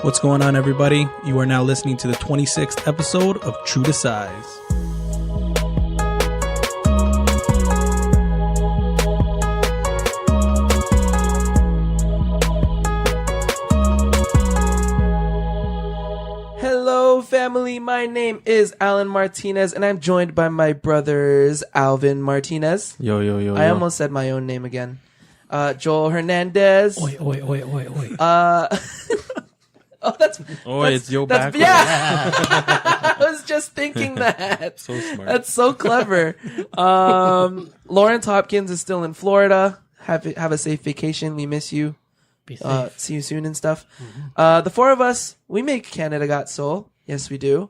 What's going on, everybody? You are now listening to the 26th episode of True to Size. Hello, family. My name is Alan Martinez, and I'm joined by my brothers, Alvin Martinez. Yo. I almost said my own name again. Joel Hernandez. Oi. It's Yo back. Yeah. I was just thinking that. So smart. That's so clever. Lawrence Hopkins is still in Florida. Have a safe vacation. We miss you. Be safe. See you soon and stuff. The four of us, we make Canada Got Soul. Yes, we do.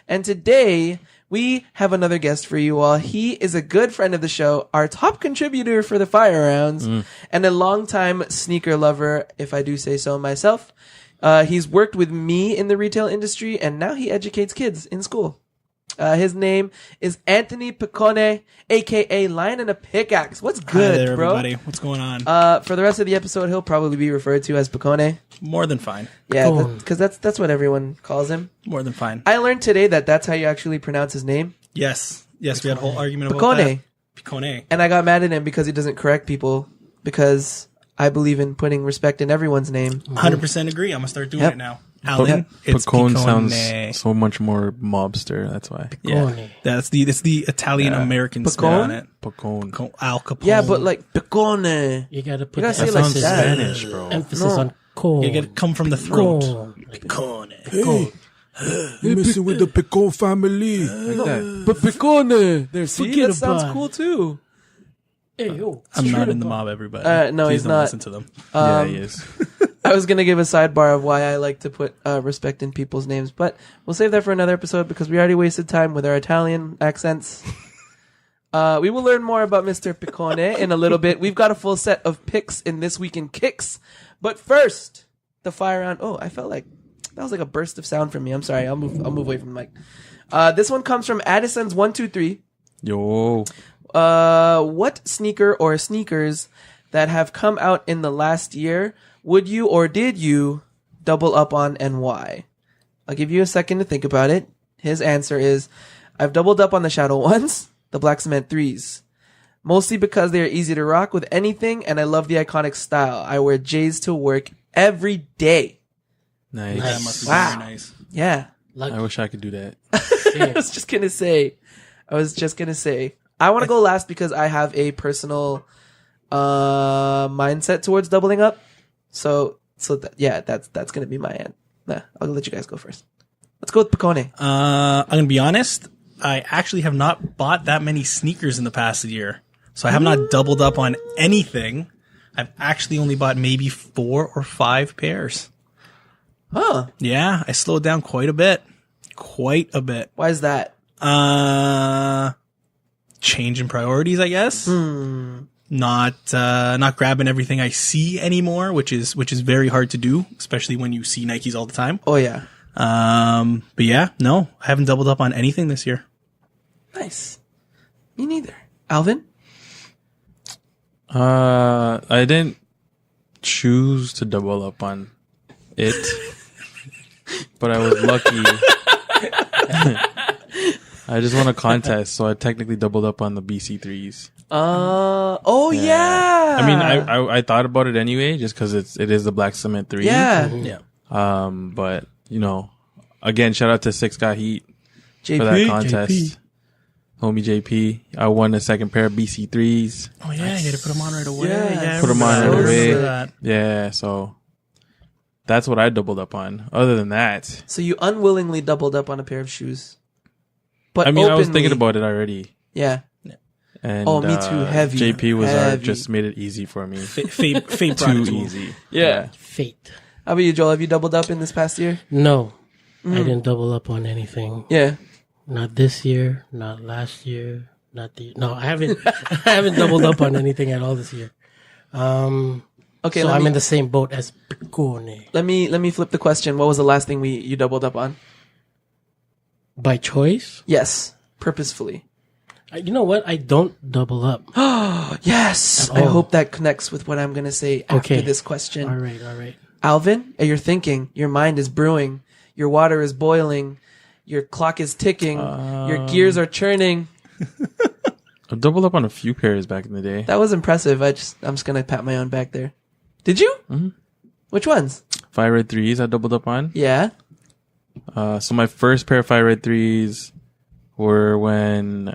And today, we have another guest for you all. He is a good friend of the show, our top contributor for the Fire Rounds, and a longtime sneaker lover, if I do say so myself. He's worked with me in the retail industry, and now he educates kids in school. His name is Anthony Piccone, a.k.a. LionAndAPickAxe. What's good, Hi there, bro? everybody. What's going on? For the rest of the episode, he'll probably be referred to as Piccone. More than fine. Yeah, because that's what everyone calls him. More than fine. I learned today that that's how you actually pronounce his name. Yes, we had a whole argument about Piccone. that. Piccone. And I got mad at him because he doesn't correct people, because I believe in putting respect in everyone's name. 100% agree. I'm going to start doing Yep. it now. Alan, it's Piccone Piccone. sounds so much more mobster. That's why. Yeah. That's the Italian American spin Piccone? on it. Piccone. Al Capone. Yeah, but like Piccone. You gotta put You gotta the say That like sounds that. Spanish, bro. emphasis on corn. you got to come from the throat. Corn. Piccone. You're messing with the Piccone family. Like that. But Piccone. There, see, Forget that sounds about it. cool too. Hey, yo. I'm not in the mob, everybody. No, Please he's don't not. listen to them. Yeah, he is. I was gonna give a sidebar of why I like to put respect in people's names, but we'll save that for another episode because we already wasted time with our Italian accents. We will learn more about Mr. Piccone in a little bit. We've got a full set of picks in This Week in Kicks, but first, the Fire Round. Oh, I felt like that was like a burst of sound from me. I'm sorry. I'll move away from the mic. This one comes from Addison's 123. Yo. What sneaker or sneakers that have come out in the last year would you or did you double up on, and why? I'll give you a second to think about it. His answer is, I've doubled up on the Shadow 1s, the Black Cement 3s. Mostly because they are easy to rock with anything, and I love the iconic style. I wear J's to work every day. Nice. That must be Wow. very nice. Yeah. I wish I could do that. I was just gonna say, I want to go last because I have a personal mindset towards doubling up. So that's gonna be my end. Nah, I'll let you guys go first. Let's go with Piccone. I'm going to be honest. I actually have not bought that many sneakers in the past year. So I have not doubled up on anything. I've actually only bought maybe 4 or 5 pairs. Huh? Yeah, I slowed down quite a bit. Why is that? Change in priorities, I guess. Not grabbing everything I see anymore, which is very hard to do, especially when you see Nikes all the time. Oh yeah. But yeah, no, I haven't doubled up on anything this year. Nice. Me neither. Alvin? I didn't choose to double up on it, but I was lucky. I just won a contest, so I technically doubled up on the BC3s. Yeah. I mean, I thought about it anyway, just because it is the Black Cement 3. Yeah. Yeah. But you know, again, shout out to Six Got Heat JP. for that contest. Homie JP, I won a second pair of BC3s. Oh yeah, you got to put them on right away. Yes. Yeah, I Put 'em remember on that. right I remember away. that. Yeah, so that's what I doubled up on. Other than that, So you unwillingly doubled up on a pair of shoes. But I mean, I was openly- thinking about it already. Yeah. And, Oh, me too. Heavy. JP was Heavy. just made it easy for me. Fate Too brought it to him. easy. Yeah. Fate. How about you, Joel? Have you doubled up in this past year? No. I didn't double up on anything. Yeah. Not this year. Not last year. No, I haven't. I haven't doubled up on anything at all this year. Okay. So let I'm me, in the same boat as Piccone. let me flip the question. What was the last thing you doubled up on? By choice? Yes. Purposefully. You know what? I don't double up. Yes. At I all. hope that connects with what I'm going to say after Okay. this question. All right. Alvin, you're thinking, your mind is brewing, your water is boiling, your clock is ticking, your gears are churning. I doubled up on a few pairs back in the day. That was impressive. I'm just gonna pat my own back there. Did you? Mm-hmm. Which ones? Fire red 3s I doubled up on. Yeah. So my first pair of fire red 3s were when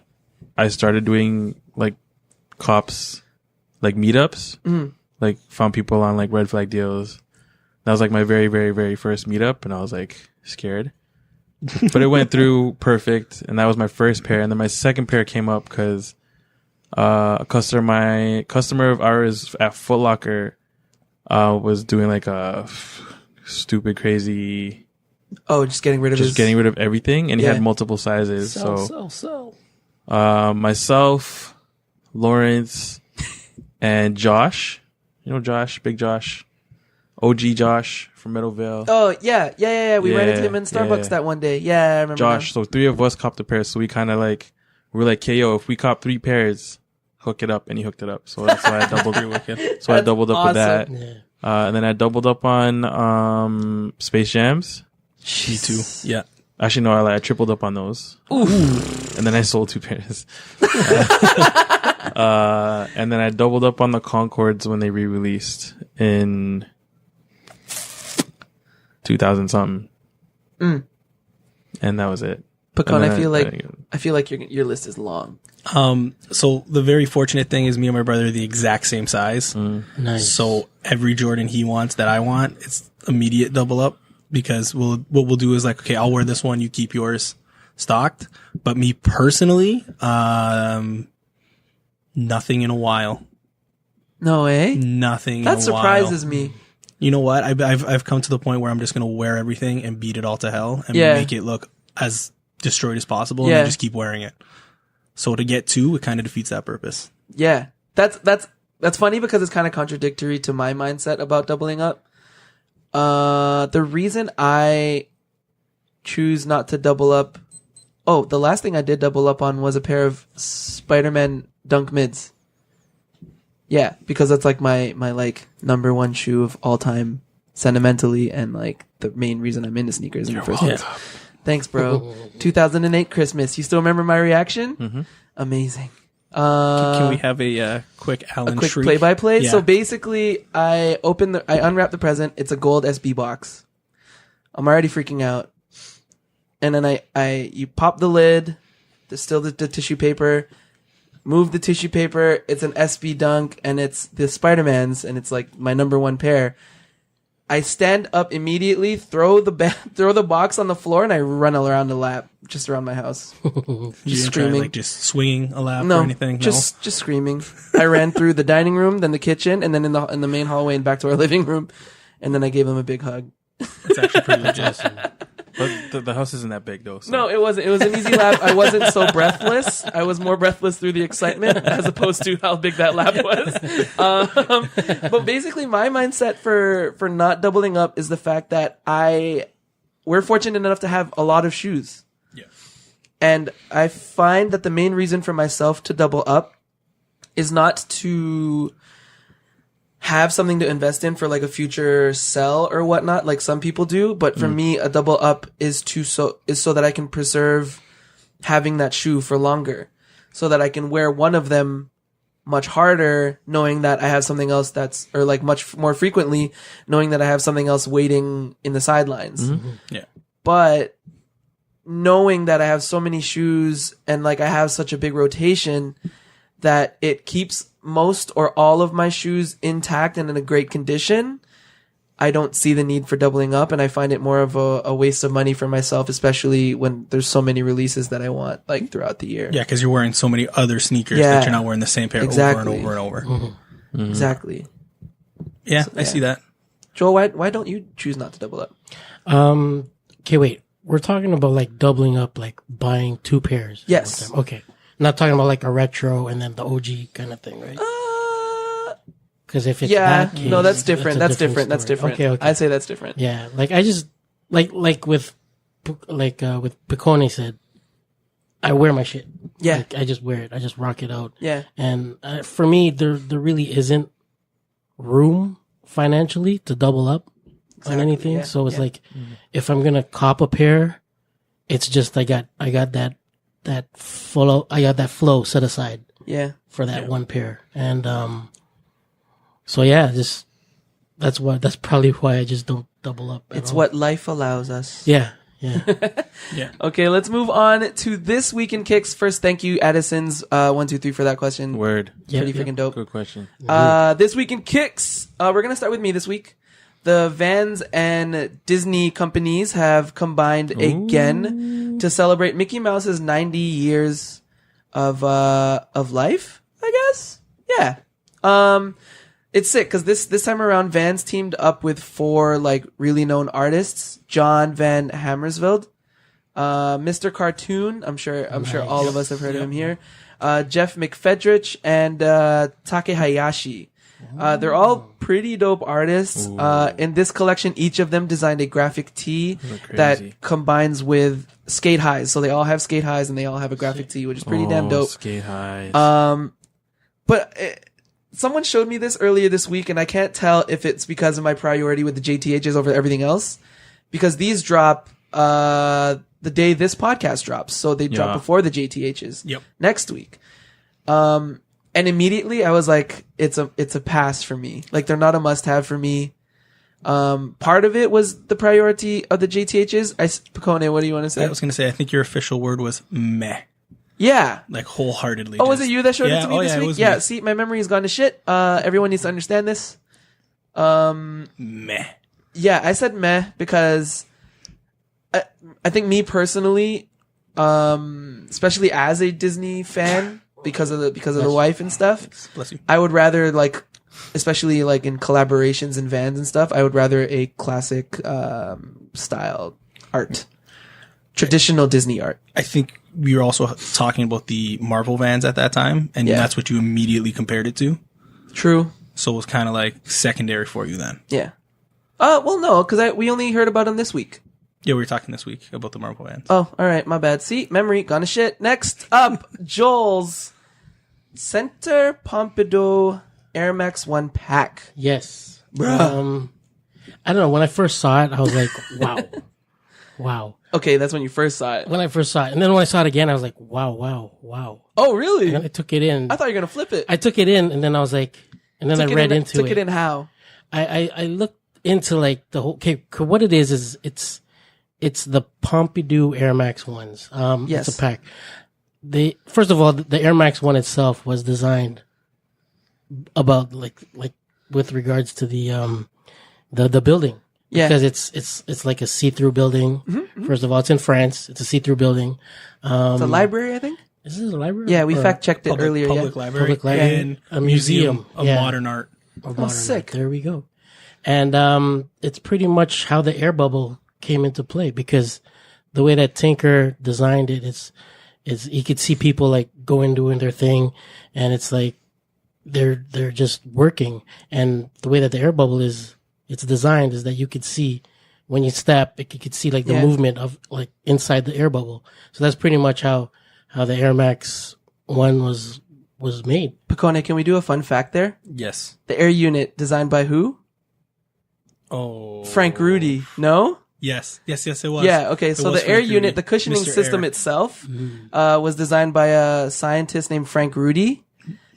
I started doing like cops, like meetups, like found people on like red flag deals. That was like my very, very, very first meetup, and I was like scared, but it went through perfect. And that was my first pair. And then my second pair came up because a customer of ours at Foot Locker was doing like a stupid, crazy. Oh, just getting rid of everything, and he had multiple sizes. So. Myself, Lawrence, and Josh. You know Josh, Big Josh, OG Josh from Meadowvale. Oh yeah. We ran into him in Starbucks that one day. Yeah, I remember. Josh. So 3 of us copped a pair. So we kind of like we were like, "Okay, yo, if we cop 3 pairs, hook it up," and he hooked it up. So that's why I doubled it. So I doubled up with that, and then I doubled up on Space Jams. Me too. Yeah. Actually, no, I tripled up on those. Ooh. And then I sold 2 pairs. And then I doubled up on the Concords when they re-released in 2000 something. And that was it. Piccone, I feel like your list is long. So the very fortunate thing is me and my brother are the exact same size. Nice. So every Jordan he wants that I want, it's immediate double up. Because what we'll do is like, okay, I'll wear this one, you keep yours stocked. But me personally, nothing in a while. No way. Nothing. That surprises me. You know what? I've come to the point where I'm just gonna wear everything and beat it all to hell and make it look as destroyed as possible, and then just keep wearing it. So to get 2, it kind of defeats that purpose. Yeah, that's funny because it's kind of contradictory to my mindset about doubling up. The reason I choose not to double up. Oh, the last thing I did double up on was a pair of Spider-Man Dunk Mids. Yeah, because that's like my like number 1 shoe of all time sentimentally, and like the main reason I'm into sneakers in the first place. Thanks, bro. 2008 Christmas. You still remember my reaction? Mm-hmm. Amazing. Can we have a quick Alan quick shriek? play-by-play? Yeah. So basically, I unwrap the present. It's a gold SB box. I'm already freaking out. And then you pop the lid. There's still the tissue paper. Move the tissue paper. It's an SB Dunk, and it's the Spider-Man's, and it's like my number 1 pair. I stand up immediately, throw the box on the floor, and I run around the lap, just around my house, just screaming, like just swinging a lap or anything. Just screaming. I ran through the dining room, then the kitchen, and then in the main hallway and back to our living room, and then I gave them a big hug. It's actually pretty legit. But the house isn't that big though. So. No, it wasn't. It was an easy lap. I wasn't so breathless. I was more breathless through the excitement as opposed to how big that lap was. But basically, my mindset for not doubling up is the fact that we're fortunate enough to have a lot of shoes. Yeah. And I find that the main reason for myself to double up is not to have something to invest in for like a future sell or whatnot, like some people do. But for me, a double up is so that I can preserve having that shoe for longer, so that I can wear one of them much harder, knowing that I have something else or like much more frequently, knowing that I have something else waiting in the sidelines. Mm-hmm. Yeah. But knowing that I have so many shoes and like I have such a big rotation that it keeps most or all of my shoes intact and in a great condition, I don't see the need for doubling up, and I find it more of a waste of money for myself, especially when there's so many releases that I want like throughout the year. Yeah, because you're wearing so many other sneakers that you're not wearing the same pair over and over and over. Mm-hmm. Mm-hmm. Exactly. Yeah, I see that. Joel, why don't you choose not to double up? Okay, wait. We're talking about like doubling up, like buying 2 pairs. Yes. Okay. Not talking about like a retro and then the OG kind of thing, right? Because if it's that case, no, that's different. That's different. Okay. I say that's different. Yeah, like I just like with Piccone said, I wear my shit. Yeah, like, I just wear it. I just rock it out. Yeah, and for me, there really isn't room financially to double up. on anything. yeah, So it's yeah. like, if I'm gonna cop a pair, it's just I got that flow set aside Yeah. for that one pair, and so yeah, just that's probably why I just don't double up. It's all. what life allows us. Yeah. Okay, let's move on to this week in kicks. First, thank you, Addison's 1, 2, 3 for that question. Word. Pretty freaking dope. Good question. This week in kicks, we're gonna start with me this week. The Vans and Disney companies have combined again to celebrate Mickey Mouse's 90 years of life, I guess. Yeah. It's sick because this time around, Vans teamed up with 4 like really known artists: John Van Hammersveld, Mr. Cartoon. I'm sure all of us have heard of him here. Jeff McFedrich and Take Hayashi. They're all pretty dope artists. In this collection, each of them designed a graphic tee that combines with skate highs. So they all have skate highs and they all have a graphic tee, which is pretty damn dope. Skate highs. Someone showed me this earlier this week, and I can't tell if it's because of my priority with the JTHs over everything else, because these drop the day this podcast drops, so they drop before the JTHs next week. And immediately I was like, it's a pass for me. Like, they're not a must-have for me. Part of it was the priority of the JTHs. Piccone, what do you want to say? I was going to say, I think your official word was meh. Yeah. Like, wholeheartedly. Oh, was it you that showed it to me this week? Yeah, see, my memory has gone to shit. Everyone needs to understand this. Meh. Yeah, I said meh because I think me personally, especially as a Disney fan, because of the wife and stuff, Bless you. I would rather, like, especially like in collaborations and Vans and stuff, I would rather a classic style art. Traditional Disney art. I think we were also talking about the Marvel Vans at that time, and that's what you immediately compared it to. True. So it was kind of like secondary for you then. Yeah. Well, no, because we only heard about them this week. Yeah, we were talking this week about the Marvel Vans. Oh, all right, my bad. See, memory gone to shit. Next up, Joel's Center Pompidou Air Max 1 pack. Yes. I don't know. When I first saw it, I was like, wow. Wow. Okay, that's when you first saw it. When I first saw it. And then when I saw it again, I was like, wow. Oh, really? And then I took it in. I thought you were going to flip it. I took it in, and then I was like, and then I read into it. Took it in how? I looked into like the whole, okay, what it is it's the Pompidou Air Max ones. Yes. It's a pack. First of all, the Air Max 1 itself was designed about like with regards to the building. Yeah. Because it's like a see-through building. Mm-hmm. First of all, it's in France. It's a see-through building. It's a library, I think. Is this a library? Yeah, we fact-checked it earlier. Public library. And a museum of Yeah. modern art. Sick. There we go. And it's pretty much how the air bubble came into play, because the way that Tinker designed it, it's you could see people like going doing their thing, and it's like they're just working. And the way that the air bubble it's designed is that you could see when you step, you could see like the movement of like inside the air bubble. So that's pretty much how the Air Max 1 was made. Piccone, can we do a fun fact there? Yes. The air unit designed by who? Oh. Frank Rudy. No? Yes, it was. Yeah, okay. It So was the air Frank unit, Rudy. the cushioning Mr. system Air. itself was designed by a scientist named Frank Rudy.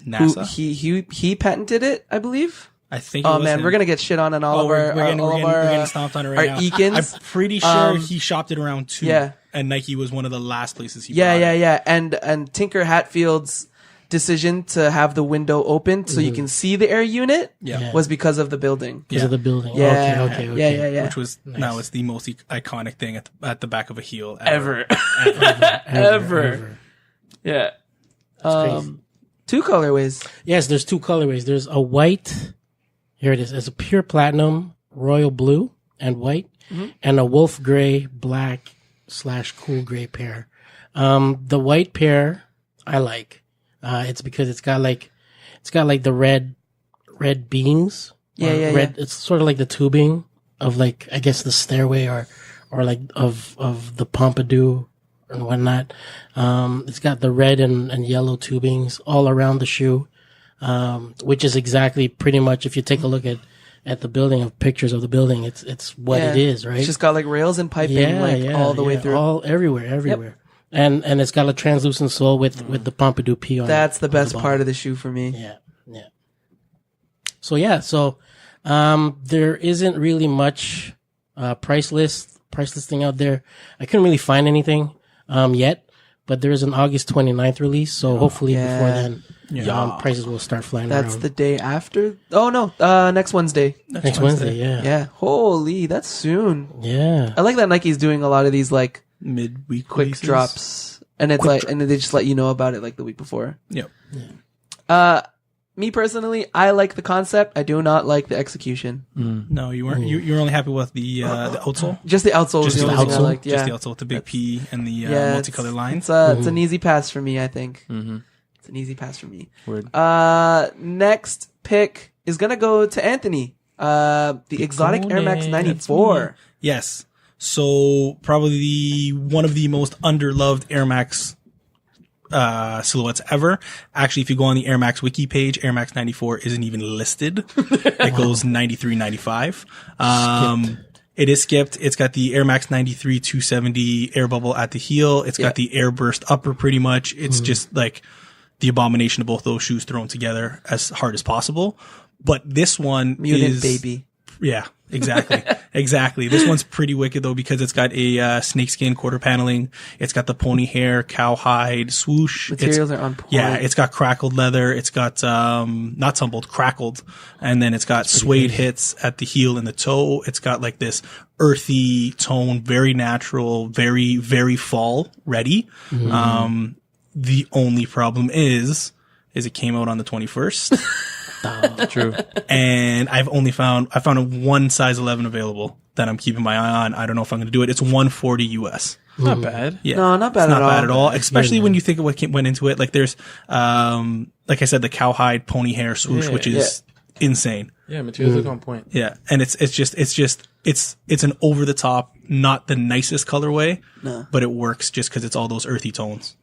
NASA. Who he patented it, I believe. I think. Oh man, we're gonna get shit on all of we're our getting stomped on it right our now. Eakins. I'm pretty sure he shopped it around too. Yeah. And Nike was one of the last places he bought it. Yeah. And Tinker Hatfield's decision to have the window open so you can see the air unit was because of the building. Because of the building. Yeah. Okay. Yeah. Which was now it's the most iconic thing at the back of a heel Ever. Ever. Yeah. Crazy. 2 colorways. Yes, there's 2 colorways. There's a white. Here it is. It's a pure platinum, royal blue, and white, and a wolf gray, black / cool gray pair. The white pair I like. It's because it's got like the red beams. Yeah. Red. It's sort of like the tubing of like, I guess, the stairway or like of the Pompidou and whatnot. It's got the red and yellow tubings all around the shoe. Which is exactly pretty much, if you take a look at at the building of pictures of the building, it's what it is, right? It's just got like rails and piping all the way through. All everywhere. And it's got a translucent sole with the Pompidou P on it. That's the best part of the shoe for me. Yeah. So there isn't really much price listing out there. I couldn't really find anything yet, but there is an August 29th release, so hopefully before then prices will start flying around. That's the day after? Oh no, next Wednesday. Next Wednesday, yeah. Yeah. Holy, that's soon. Yeah. I like that Nike's doing a lot of these like midweek quick releases. drops. And it's and then they just let you know about it like the week before. Yep. Me personally, I like the concept. I do not like the execution. No, you weren't. You were only happy with the outsole. Just the outsole was Just the the only thing I outsole. liked. Yeah. Just the outsole with the big P and the multicolored lines. It's an easy pass for me, I think. It's an easy pass for me. Word. Next pick is gonna go to Anthony. The exotic Air Max 94. Yes. So probably one of the most underloved Air Max silhouettes ever. Actually, if you go on the Air Max wiki page, Air Max 94 isn't even listed. It goes 93, 95. It is skipped. It's got the Air Max 93 270 air bubble at the heel. It's got the airburst upper pretty much. It's just like the abomination of both those shoes thrown together as hard as possible. But this one Mutant baby. Yeah, exactly. Exactly. This one's pretty wicked though because it's got a snakeskin quarter paneling. It's got the pony hair, cowhide, swoosh. Materials are on point. Yeah, it's got crackled leather. It's got not tumbled, crackled. And then it's got suede hits at the heel and the toe. It's got like this earthy tone, very natural, very, very fall ready. The only problem is it came out on the 21st. True. And I found a one size 11 available that I'm keeping my eye on. I don't know if I'm going to do it. It's $140 US. Not bad. Yeah. No, not bad it's at not all. bad at all. Especially when you think of what went into it. Like there's, like I said, the cowhide pony hair swoosh, which is insane. Yeah, materials look on point. Yeah. And it's an over the top, not the nicest colorway, but it works just because it's all those earthy tones.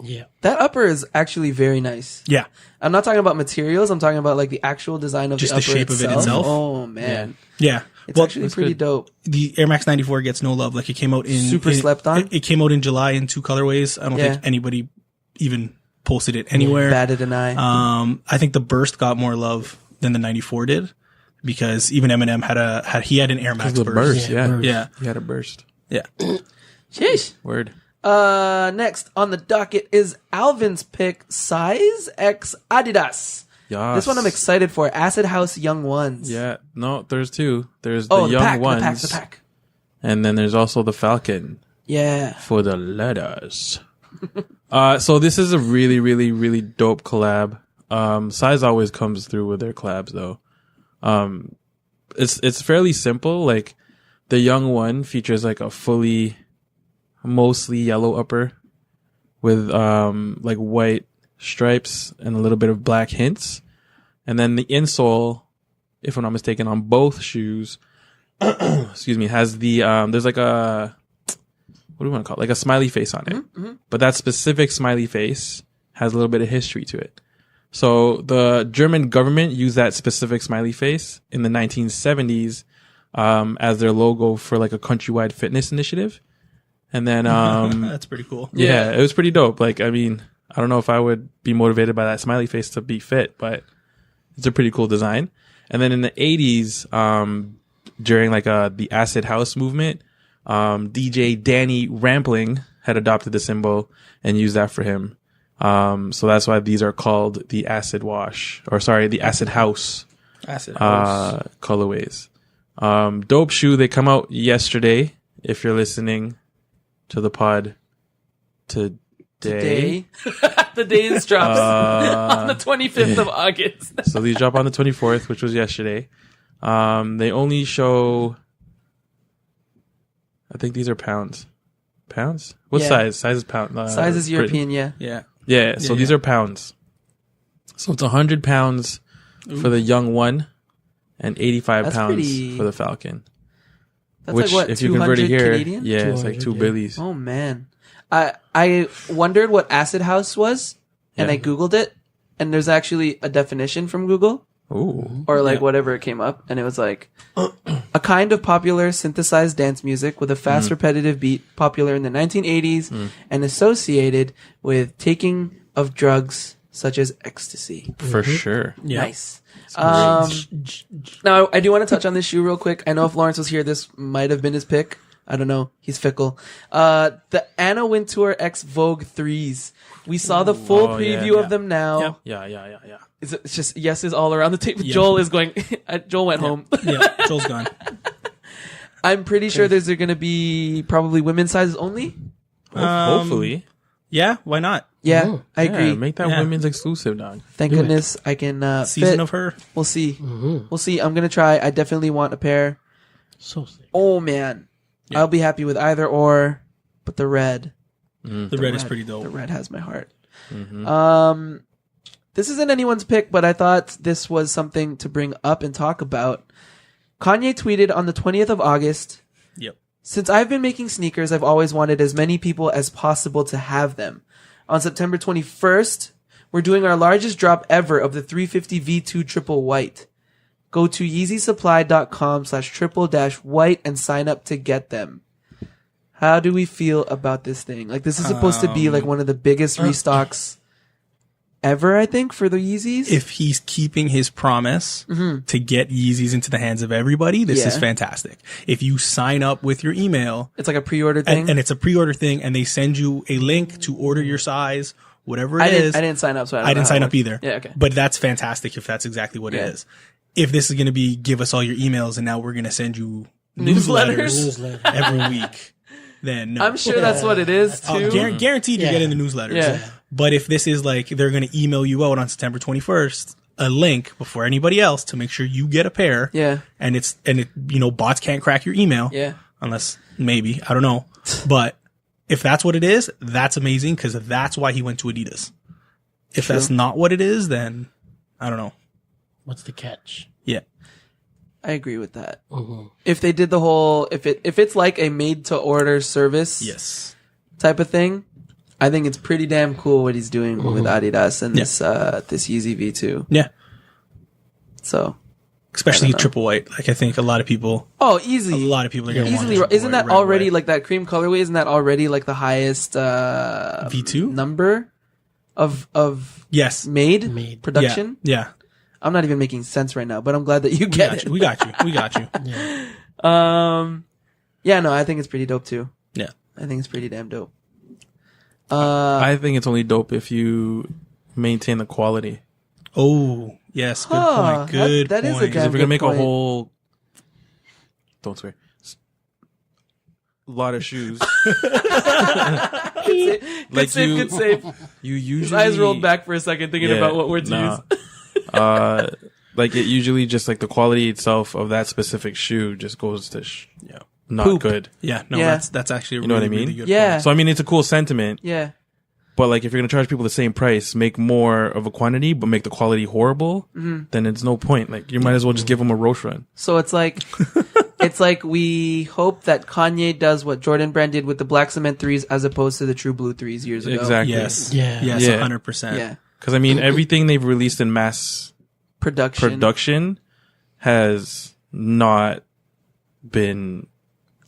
Yeah. That upper is actually very nice. Yeah. I'm not talking about materials. I'm talking about like the actual design of Just the upper the shape of it itself. Oh man. Yeah. It's actually pretty dope. The Air Max 94 gets no love. Like it came out in Super slept on. It came out in July in 2 colorways. I don't think anybody even posted it anywhere. Batted an eye. I think the burst got more love than the 94 did because even Eminem had an Air Max burst. Yeah. He had a burst. Yeah. Sheesh. Word. Next on the docket is Alvin's pick, size X Adidas. Yes. This one I'm excited for. Acid House Young Ones. Yeah. No, there's 2. There's the young pack, ones. The pack. And then there's also the Falcon. Yeah. For the letters. So this is a really, really, really dope collab. Size always comes through with their collabs though. It's fairly simple. Like the young one features like a fully, mostly yellow upper with like white stripes and a little bit of black hints. And then the insole, if I'm not mistaken, on both shoes, excuse me, has the there's like a, what do you want to call it? Like a smiley face on it. But that specific smiley face has a little bit of history to it. So the German government used that specific smiley face in the 1970s as their logo for like a countrywide fitness initiative. And then that's pretty cool. Yeah, it was pretty dope. Like, I mean, I don't know if I would be motivated by that smiley face to be fit, but it's a pretty cool design. And then in the 80s, during like the acid house movement, DJ Danny Rampling had adopted the symbol and used that for him. So that's why these are called the acid wash, or sorry, the acid house, colorways. Dope shoe. They come out yesterday. If you're listening to the pod today. The days drops on the 25th of August. So these drop on the 24th, which was yesterday. They only show, I think these are pounds. Pounds? What size? Size is pound. Size is European, Yeah. Yeah, so these are pounds. So it's 100 pounds for the young one and 85 pounds for the Falcon. That's which, like what, if you convert it here, Canadian? yeah, it's like 2 billies. Oh man. I wondered what acid house was and I Googled it and there's actually a definition from Google. Ooh. or like whatever it came up, and it was like a kind of popular synthesized dance music with a fast repetitive beat popular in the 1980s and associated with taking of drugs such as ecstasy. For sure. Yeah. Nice. Now I do want to touch on this shoe real quick. I know if Lawrence was here, this might have been his pick. I don't know. He's fickle. The Anna Wintour X Vogue 3s. We saw the full preview of them now. Yeah. It's just yeses all around the table. Joel is going. Joel went home. Yeah, Joel's gone. I'm pretty sure there's going to be probably women's sizes only. Hopefully. Yeah, why not? Yeah, I agree. Yeah, make that women's exclusive, dog. Thank goodness I can Season fit. of her. We'll see. We'll see. I'm going to try. I definitely want a pair. So sick. Oh, man. Yeah. I'll be happy with either or, but the red. The red is pretty dope. The red has my heart. This isn't anyone's pick, but I thought this was something to bring up and talk about. Kanye tweeted on the 20th of August, Yep. "Since I've been making sneakers, I've always wanted as many people as possible to have them. On September 21st, we're doing our largest drop ever of the 350 V2 Triple White. Go to yeezysupply.com/triple-white and sign up to get them." How do we feel about this thing? Like, this is supposed to be like one of the biggest restocks ever, I think, for the Yeezys. If he's keeping his promise to get Yeezys into the hands of everybody, this is Yeah. fantastic. If you sign up with your email It's like a pre-order thing. and it's a pre-order thing and they send you a link to order your size, whatever it is. I didn't sign up, so I I didn't sign up either. Yeah, okay. But that's fantastic if that's exactly what Yeah. it is. If this is going to be give us all your emails and now we're going to send you Newsletters? newsletters every week, then no. I'm sure that's what it is, too. Guaranteed you're Yeah. getting the newsletters. Yeah. But if this is like they're going to email you out on September 21st a link before anybody else to make sure you get a pair, Yeah. and bots can't crack your email, Yeah. unless maybe I don't know, but if that's what it is, that's amazing because that's why he went to Adidas. If that's not what it is, then I don't know. What's the catch? Yeah, I agree with that. If they did the whole, if it's like a made to order service yes, type of thing, I think it's pretty damn cool what he's doing with Adidas and this Yeezy V2. yeah. So, Especially triple white. Like I think a lot of people easily. are going to want Easily, triple isn't white that right already away. like that cream colorway? Isn't that already like the highest V2 number of Yes, Made. production? Yeah, I'm not even making sense right now, but I'm glad that you get it. we got you. Yeah, no, I think it's pretty dope too. Yeah. I think it's pretty damn dope. I think it's only dope if you maintain the quality. Oh, yes. Good Huh, point. Good that is a point. damn If we're gonna make point. a whole, don't swear, lot of shoes, Good save, good save. you His usually eyes rolled back for a second thinking about what words to use. Like it usually just like the quality itself of that specific shoe just goes to not Poop. good. Yeah, no, Yeah. that's actually a You know what I really, mean? really good Yeah. point. So I mean, it's a cool sentiment, Yeah. but like if you're gonna charge people the same price, make more of a quantity, but make the quality horrible, then it's no point. Like you might as well just give them a roast run. So it's like, we hope that Kanye does what Jordan Brand did with the black cement 3s as opposed to the true blue 3s years ago. Exactly. Yes. Yeah. Yes, Yeah. 100%. Yeah. Because I mean, everything they've released in mass production has not been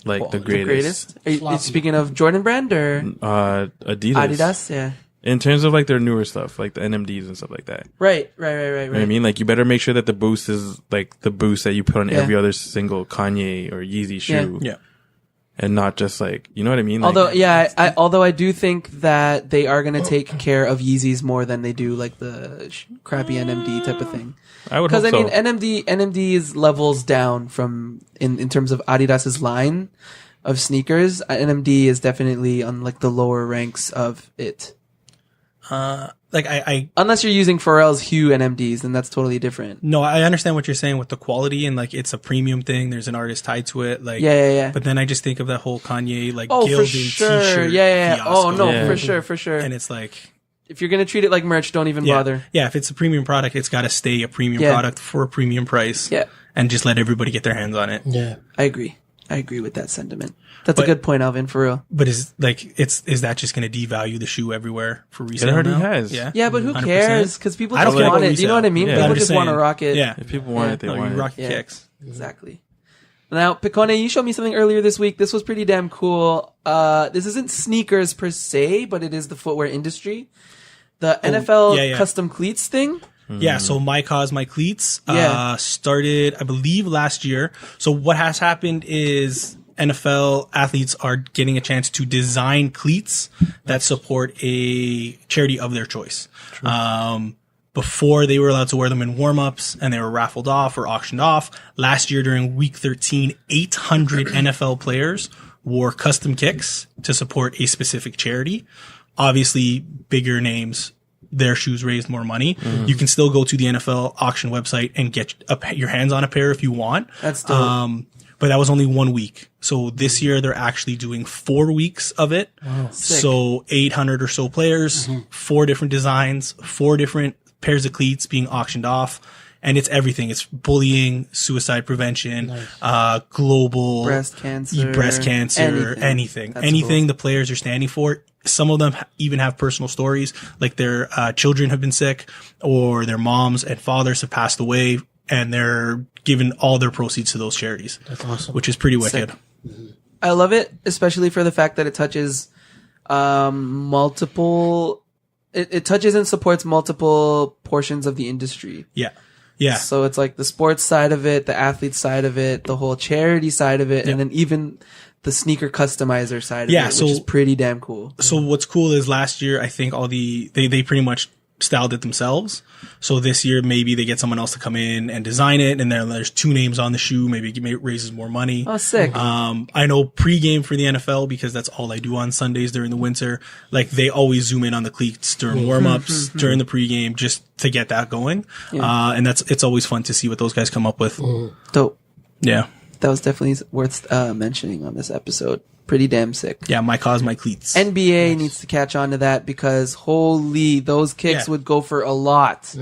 like the greatest. Are you speaking of Jordan Brand or Adidas. Adidas? Yeah. In terms of like their newer stuff, like the NMDs and stuff like that. Right. You know what I mean? Like you better make sure that the boost is like the boost that you put on every other single Kanye or Yeezy shoe. Yeah. And not just like, you know what I mean? Like, Although I do think that they are going to take care of Yeezys more than they do like the crappy NMD type of thing. I would hope Because I so. mean, NMD is levels down from in terms of Adidas's line of sneakers. NMD is definitely on like the lower ranks of it. Like I Unless you're using Pharrell's Hue NMDs, then that's totally different. no, I understand what you're saying with the quality and like it's a premium thing. There's an artist tied to it. Like, Yeah. But then I just think of that whole Kanye like Oh, for gilding sure. t-shirt. Yeah. Oh fiasco. no, Yeah. for sure. And it's like, If you're gonna treat it like merch, don't even bother. Yeah, if it's a premium product, it's got to stay a premium Yeah. product for a premium price. Yeah. And just let everybody get their hands on it. Yeah. I agree. I agree with that sentiment. That's a But- good point, Alvin, for real. But is that just going to devalue the shoe everywhere for resale? It already now? has. Yeah. Yeah, but who 100%. cares? Because people I just don't care want about it. You know what I mean? resale. Yeah, People I'm just just want to saying. rock it. Yeah. If people want it, they No, want you it. rock your Yeah. kicks. Exactly. Now, Piccone, you showed me something earlier this week. This was pretty damn cool. This isn't sneakers per se, but it is the footwear industry. The NFL yeah. custom cleats thing. Yeah, so My Cause, My Cleats Yeah. started, I believe, last year. So what has happened is NFL athletes are getting a chance to design cleats that support a charity of their choice. Before they were allowed to wear them in warm-ups and they were raffled off or auctioned off. Last year during week 13, 800 NFL players wore custom kicks to support a specific charity. Obviously, bigger names, their shoes raised more money. You can still go to the NFL auction website and get your hands on a pair if you want. That's dope. But that was only 1 week. So this year they're actually doing 4 weeks of it. Sick. So 800 or so players, 4 different designs, 4 different pairs of cleats being auctioned off. And it's everything. It's bullying, suicide prevention, global Breast cancer. anything. That's Anything cool. the players are standing for. Some of them even have personal stories, like their children have been sick or their moms and fathers have passed away, and they're giving all their proceeds to those charities. That's awesome. Which is pretty wicked. I love it, especially for the fact that it touches multiple. It touches and supports multiple portions of the industry. Yeah. Yeah. So it's like the sports side of it, the athlete side of it, the whole charity side of it, and then even the sneaker customizer side of it, So- which is pretty damn cool. So what's cool is last year, I think they pretty much styled it themselves. So this year, maybe they get someone else to come in and design it. And then there's 2 names on the shoe. Maybe it raises more money. Oh, sick. I know pregame for the NFL, because that's all I do on Sundays during the winter. Like they always zoom in on the cleats during warm-ups, during the pregame, just to get that going. And it's always fun to see what those guys come up with. Dope. Yeah. That was definitely worth mentioning on this episode. Pretty damn sick. Yeah. My Cause, My Cleats. NBA needs to catch on to that because holy, those kicks Yeah. would go for a lot.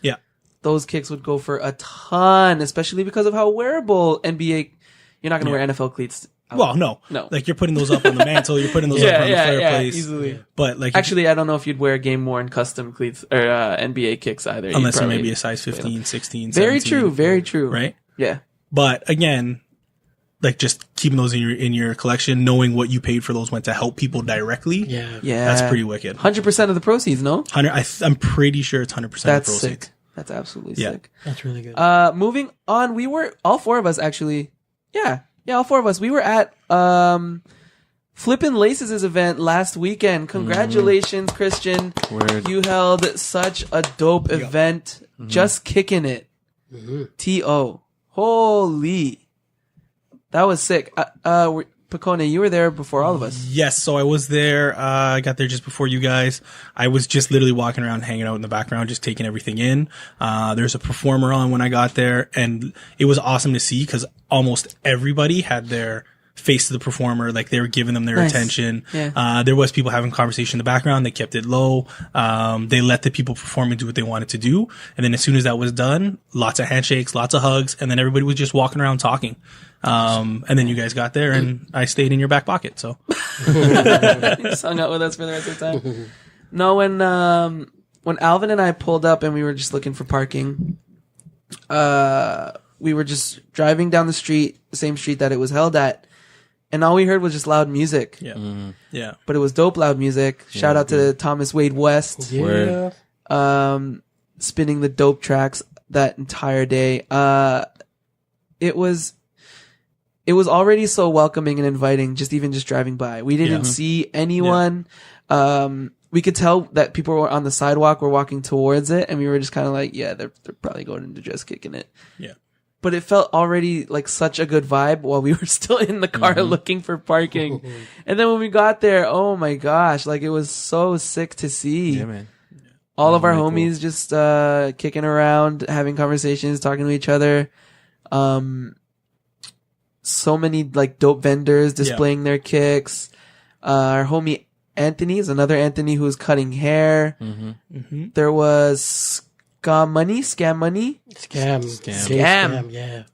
Yeah. Those kicks would go for a ton, especially because of how wearable NBA. You're not going to wear NFL cleats. Well, no. No. Like you're putting those up on the mantle. You're putting those up on the fireplace. easily. But like, Actually, I don't know if you'd wear game worn custom cleats or NBA kicks either. You'd unless they're probably- maybe a size 15, 16, Very 17, true. Very true. right? Yeah. But again, like just keeping those in your collection, knowing what you paid for those went to help people directly. Yeah. Yeah. That's pretty wicked. 100% of the proceeds, no? I'm pretty sure it's 100% of the That's proceeds. sick. That's absolutely Yeah. sick. That's really good. Moving on, we were all 4 of us actually. Yeah, all 4 of us. We were at Flippin' Laces' event last weekend. Congratulations, Christian. Word. You held such a dope event. Just kicking it. T.O. Holy. That was sick. Piccone, you were there before all of us. Yes, so I was there. I got there just before you guys. I was just literally walking around, hanging out in the background, just taking everything in. There's a performer on when I got there, and it was awesome to see because almost everybody had their face to the performer, like they were giving them their Nice. attention. Yeah. There was people having conversation in the background. They kept it low. They let the people perform and do what they wanted to do. And then as soon as that was done, lots of handshakes, lots of hugs, and then everybody was just walking around talking. And then you guys got there and I stayed in your back pocket. So You just hung out with us for the rest of the time. No, when Alvin and I pulled up and we were just looking for parking, we were just driving down the street, the same street that it was held at, and all we heard was just loud music. yeah. Yeah. But it was dope loud music. Shout out to Thomas Wade West, Yeah. Word. spinning the dope tracks that entire day. It was already so welcoming and inviting, just driving by. We didn't see anyone. We could tell that people were on the sidewalk, were walking towards it, and we were just kind of like, yeah, they're probably going into just kicking it. Yeah. But it felt already like such a good vibe while we were still in the car looking for parking. And then when we got there, oh my gosh, like it was so sick to see. Yeah, man. All of our Really cool. homies just kicking around, having conversations, talking to each other. So many like dope vendors displaying their kicks. Our homie Anthony is another Anthony who's cutting hair. There was Scam Money. Scam. Scam. Yeah.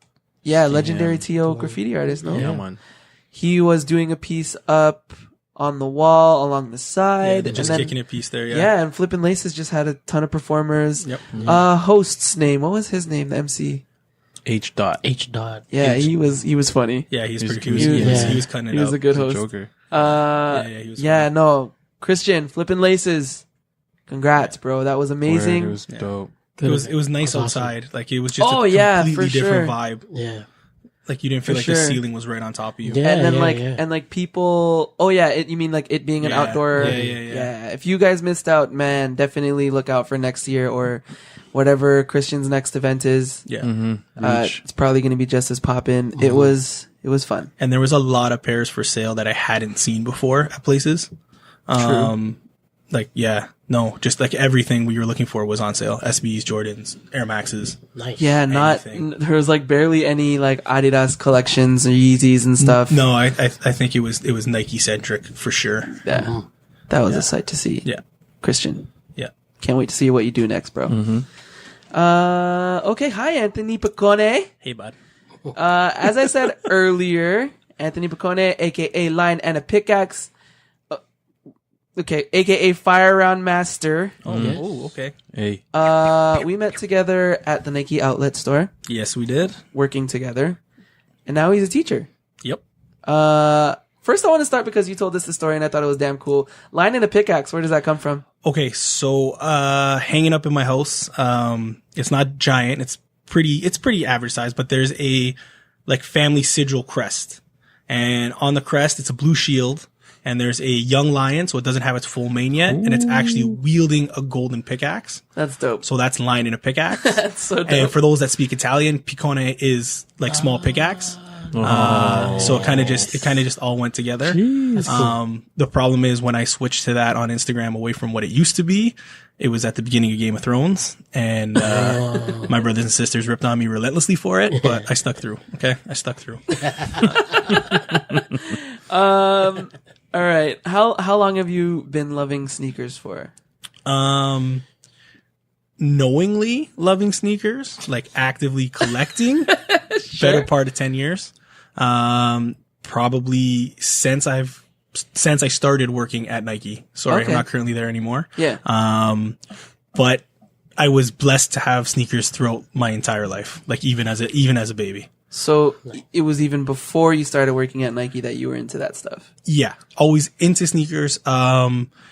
Yeah, legendary T.O. graffiti artist, no? Yeah, man. He was doing a piece up on the wall along the Yeah, side. they're just and then, kicking a piece there. yeah, and Flippin' Laces just had a ton of performers. Yep. Host's name, what was his name, the MC? H. Dot. H. Dot. Yeah, he was funny. Yeah, he's He was- pretty. He was cutting it He was up. a good He's a host. Joker. He was. Yeah, no. Christian, Flippin' Laces. Congrats, bro. That was amazing. Word, it was dope. It was nice That was awesome. outside. Like it was just Oh, a yeah, completely for different sure. vibe. Yeah. Like you didn't feel For like the sure. ceiling was right on top of you. Yeah. And then yeah. and like people, oh yeah, you mean like it being an Yeah. outdoor. Yeah. If you guys missed out, man, definitely look out for next year or whatever Christian's next event is. Yeah. Mm-hmm. It's probably going to be just as poppin'. It was fun. And there was a lot of pairs for sale that I hadn't seen before at places. Like just like everything we were looking for was on sale. SBs, Jordans, Air Maxes. Nice. Yeah, Anything. there was like barely any like Adidas collections or Yeezys and stuff. No, I think it was Nike centric for sure. Yeah. That was a sight to see. Yeah. Christian, Yeah. can't wait to see what you do next, bro. Okay. Hi, Anthony Piccone. Hey, bud. As I said earlier, Anthony Piccone, aka Lion and a Pickaxe, aka Fire Round Master. Oh, okay. Hey. We met together at the Nike outlet store, Yes, we did. working together, and now he's a teacher. Yep. First, I want to start because you told us the story and I thought it was damn cool. Lion and a Pickaxe, where does that come from? Okay, so hanging up in my house, it's not giant. It's pretty average size, but there's a like family sigil crest, and on the crest it's a blue shield, and there's a young lion, so it doesn't have its full mane yet, and it's actually wielding a golden pickaxe. That's dope. So that's Lion in a Pickaxe. That's so dope. And for those that speak Italian, Piccone is like small pickaxe. So it kind of just all went together. The problem is when I switched to that on Instagram away from what it used to be, it was at the beginning of Game of Thrones, and my brothers and sisters ripped on me relentlessly for it, but I stuck through. Okay, I stuck through. All right. How long have you been loving sneakers for? Knowingly loving sneakers, like actively collecting, better part of 10 years. Probably since I started working at Nike. Sorry, Okay. I'm not currently there anymore. Yeah. But I was blessed to have sneakers throughout my entire life, like even as a baby. So it was even before you started working at Nike that you were into that stuff. Yeah, always into sneakers.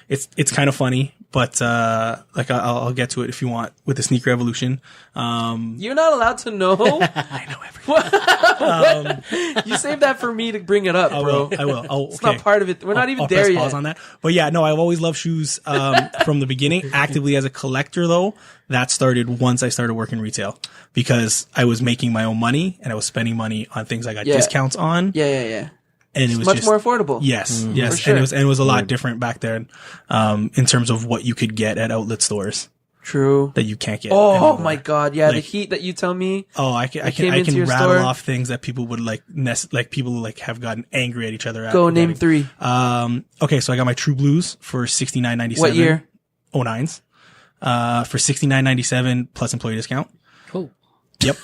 It's kind of funny, but like I'll get to it if you want with the sneaker evolution. You're not allowed to know. I know everything. You saved that for me to bring it up, bro. I will. Oh, It's not part of it. We're not even I'll there press yet. pause on that. But yeah, no, I've always loved shoes from the beginning. Actively as a collector, though, that started once I started working retail because I was making my own money and I was spending money on things I got Yeah. discounts on. Yeah. And it was Much just more affordable. Yes, For yes, sure. and it was a lot different back then in terms of what you could get at outlet stores True. that you can't get. Oh anymore. my God. Yeah. the Like- heat that you tell me. Oh, I came can into your rattle store. off things that people would like people who like have gotten angry at each other. Go at name getting. 3. Okay, so I got my True Blues for $69.97. What year? 09s. For $69.97 plus employee discount. Cool. Yep.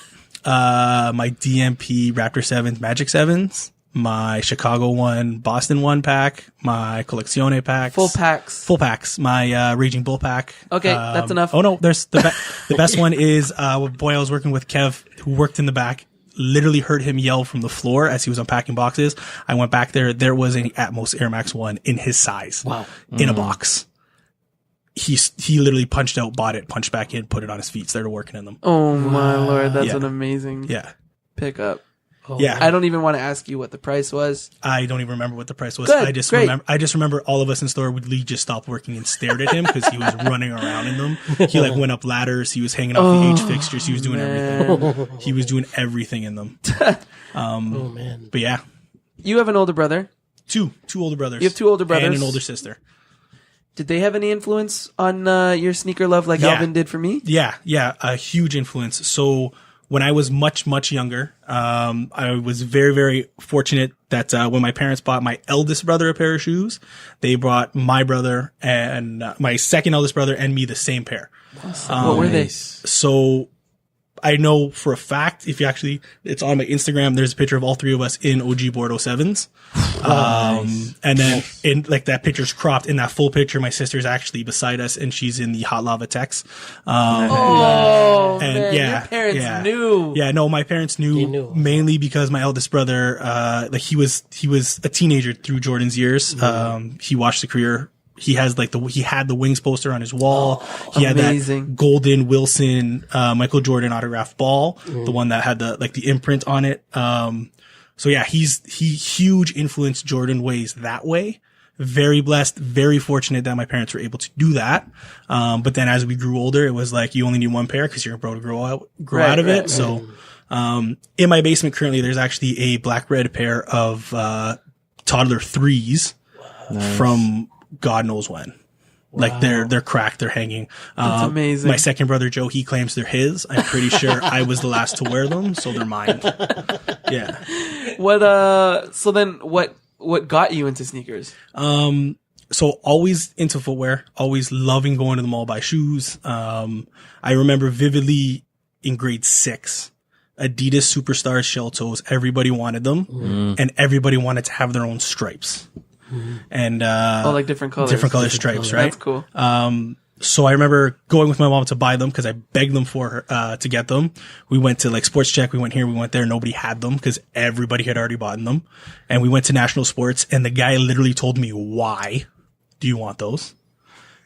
My DMP Raptor 7s, Magic 7s, my Chicago 1, Boston 1 pack, my Collezione packs. Full packs. Full packs. My Raging Bull pack. Okay, that's enough. Oh no, there's the best one is a boy I was working with, Kev, who worked in the back. Literally heard him yell from the floor as he was unpacking boxes. I went back there. There was an Atmos Air Max 1 in his size. Wow. In a box. He literally punched out, bought it, punched back in, put it on his feet, started working in them. Oh my Lord. That's Yeah. an amazing Yeah. pickup. Oh, Yeah. I don't even want to ask you what the price was. I don't even remember what the price was. Good, great. I just remember all of us in store would just stop working and stared at him because he was running around in them. He like went up ladders. He was hanging off the H fixtures. He was doing everything. He was doing everything in them. Oh man. But yeah, You have an older brother. two older brothers. You have two older brothers? and an older sister. Did they have any influence on your sneaker love like Yeah. Alvin did for me? Yeah, a huge influence. So when I was much younger, I was very, very fortunate that when my parents bought my eldest brother a pair of shoes, they brought my brother and my second eldest brother and me the same pair. What were they? So I know for a fact, if you actually, it's on my Instagram, there's a picture of all three of us in OG board 07s. And then in like that picture's cropped. In that full picture, my sister's actually beside us and she's in the Hot Lava Techs. Oh, and man, yeah, your parents yeah. knew. Yeah, no, my parents knew mainly because my eldest brother, like he was a teenager through Jordan's years. He watched the career. He has like he had the Wings poster on his wall. He had that golden Wilson, Michael Jordan autographed ball, the one that had the imprint on it. So yeah, he huge influenced Jordan ways that way. Very blessed, very fortunate that my parents were able to do that. But then as we grew older, it was like you only need one pair because you're about to grow out of it. So, in my basement currently, there's actually a black red pair of, toddler 3s from God knows when. Like they're cracked, they're hanging. That's amazing. My second brother Joe, he claims they're his. I'm pretty sure I was the last to wear them, so they're mine. Yeah. So then what got you into sneakers? So always into footwear, always loving going to the mall, buy shoes. I remember vividly in grade 6, Adidas Superstars shell toes. Everybody wanted them and everybody wanted to have their own stripes. And, like different colors. Stripes, right? That's cool. So I remember going with my mom to buy them because I begged them for her, to get them. We went to like Sports Check. We went here. We went there. Nobody had them because everybody had already bought them. And we went to National Sports and the guy literally told me, why do you want those?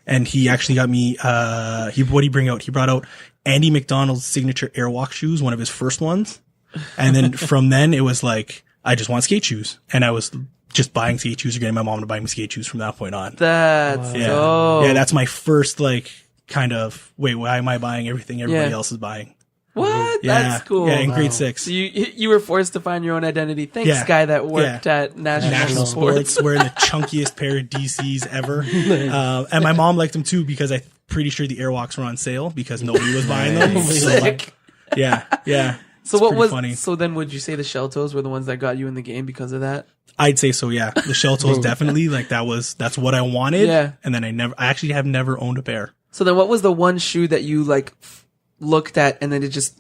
And he actually got me, what'd he bring out? He brought out Andy McDonald's signature Airwalk shoes, one of his first ones. And then from then it was like, I just want skate shoes. And I was just buying skate shoes or getting my mom to buy me skate shoes from that point on. That's dope. Yeah, that's my first like kind of, wait, why am I buying everything everybody else is buying? What? Yeah. That's cool. Yeah, in grade 6. So you were forced to find your own identity. Thanks, guy that worked at National Sports. Wearing the chunkiest pair of DCs ever. And my mom liked them too because I'm pretty sure the Airwalks were on sale because nobody was buying them. Sick. Yeah. So what was funny. So then would you say the shell toes were the ones that got you in the game because of that? I'd say so, yeah. The shell toes definitely, like that's what I wanted. Yeah. And then I actually have never owned a pair. So then what was the one shoe that you like looked at and then it just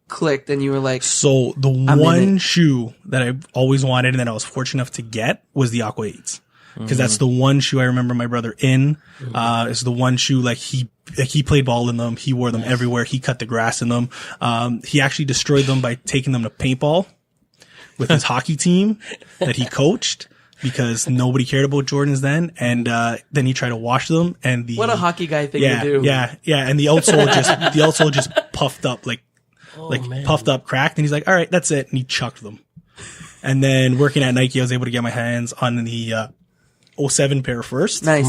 clicked and you were like, so the one shoe that I always wanted and that I was fortunate enough to get was the Aqua 8s. Cause that's the one shoe I remember my brother in. It's the one shoe he played ball in them. He wore them everywhere. He cut the grass in them. He actually destroyed them by taking them to paintball with his hockey team that he coached because nobody cared about Jordans then. And, then he tried to wash them and what a hockey guy thing to do. Yeah. And the outsole just puffed up, puffed up, cracked. And he's like, all right, that's it. And he chucked them. And then working at Nike, I was able to get my hands on the, 07 pair first. Nice.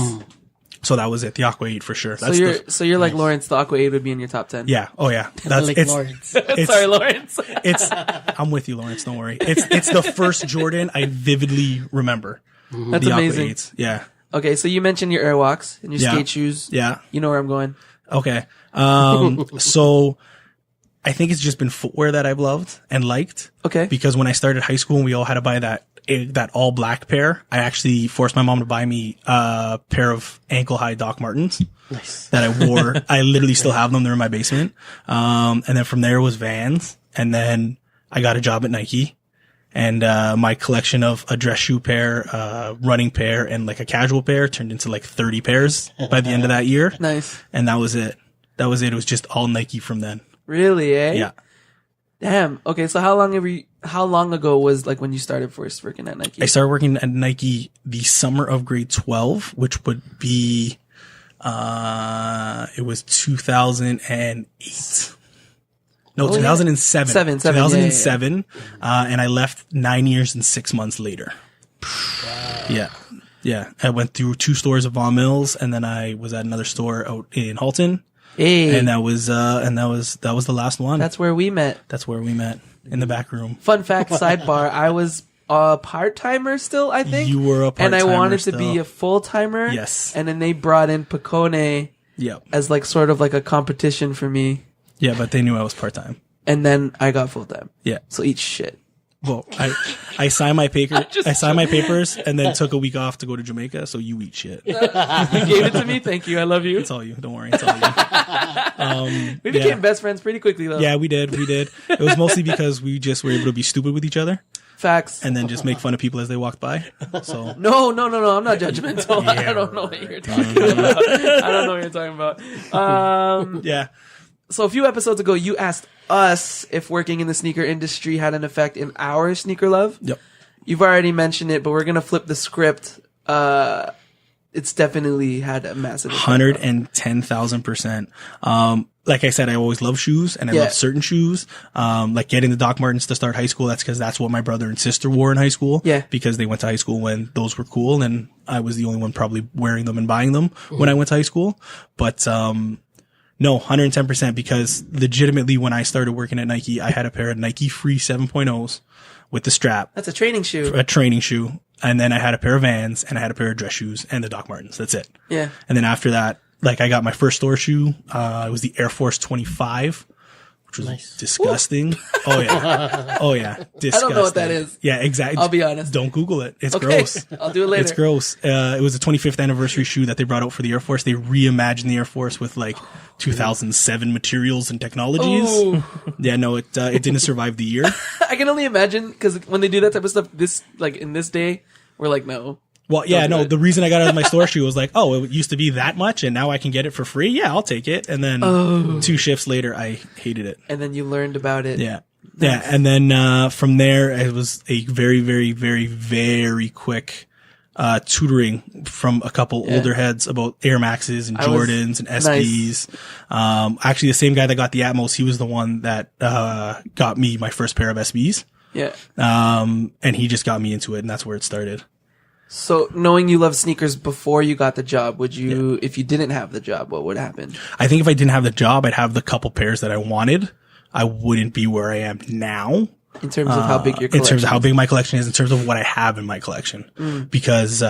So that was it. The Aqua 8 for sure. So you're like Lawrence, the Aqua 8 would be in your top 10. Yeah. Oh yeah. Lawrence. Sorry, Lawrence. I'm with you, Lawrence. Don't worry. It's the first Jordan I vividly remember. That's the amazing. Aqua 8s. Yeah. Okay. So you mentioned your Airwalks and your skate shoes. Yeah. You know where I'm going. Okay. So I think it's just been footwear that I've loved and liked. Okay. Because when I started high school and we all had to buy that all black pair, I actually forced my mom to buy me a pair of ankle high Doc Martens that I wore. I literally still have them. They're in my basement. And then from there was Vans. And then I got a job at Nike and, my collection of a dress shoe pair, running pair and like a casual pair turned into like 30 pairs by the end of that year. Nice. And that was it. It was just all Nike from then. Really, eh? Yeah. Damn. Okay, so how long ago was like when you started first working at Nike? I started working at Nike the summer of grade 12, which would be, it was 2008. No, 2007. 2007. And I left 9 years and 6 months later. Wow. Yeah. I went through 2 stores of Vaughan Mills and then I was at another store out in Halton. Hey. And that was the last one. That's where we met. In the back room. Fun fact, sidebar, I was a part-timer still, I think. You were a part-timer and I wanted still. to be a full-timer. Yes. And then they brought in Piccone as like sort of like a competition for me. Yeah, but they knew I was part-time. And then I got full-time. Yeah. So eat shit. Well, I signed my papers and then took a week off to go to Jamaica. So you eat shit. You gave it to me. Thank you. I love you. It's all you. Don't worry. It's all you. We became best friends pretty quickly, though. Yeah, we did. It was mostly because we just were able to be stupid with each other. Facts. And then just make fun of people as they walked by. So No. I'm not judgmental. I don't know what you're talking about. I don't know what you're talking about. yeah. So a few episodes ago, you asked us if working in the sneaker industry had an effect in our sneaker love. Yep. You've already mentioned it, but we're going to flip the script. It's definitely had a massive effect. 110,000%. Like I said, I always loved shoes and I loved certain shoes. Like getting the Doc Martens to start high school. That's because that's what my brother and sister wore in high school. Yeah. Because they went to high school when those were cool and I was the only one probably wearing them and buying them when I went to high school. But, no, 110% because legitimately when I started working at Nike, I had a pair of Nike Free 7.0s with the strap, That's a training shoe. a training shoe. And then I had a pair of Vans and I had a pair of dress shoes and the Doc Martens. That's it. Yeah. And then after that, like I got my first store shoe. It was the Air Force 25, which was disgusting. Oh yeah. Oh yeah. Disgusting. I don't know what that is. Yeah, exactly. I'll be honest. Don't Google it. It's Okay. gross. I'll do it later. It's gross. It was the 25th anniversary shoe that they brought out for the Air Force. They reimagined the Air Force with like 2007 materials and technologies. Ooh. Yeah, no, it didn't survive the year. I can only imagine because when they do that type of stuff, in this day, we're like, no. Well, yeah, Don't do no, it. the reason I got it as my store shoe was like, oh, it used to be that much and now I can get it for free. Yeah, I'll take it. And then 2 shifts later, I hated it. And then you learned about it. Yeah. Yeah. And then, from there, it was a very, very, very, very quick, tutoring from a couple older heads about Air Maxes and Jordans and SBs. Actually the same guy that got the Atmos, he was the one that, got me my first pair of SBs. Yeah. And he just got me into it and that's where it started. So knowing you love sneakers before you got the job, would you, if you didn't have the job, what would happen? I think if I didn't have the job, I'd have the couple pairs that I wanted. I wouldn't be where I am now. In terms of how big your collection In terms of how is? big my collection is, in terms of what I have in my collection. Because, as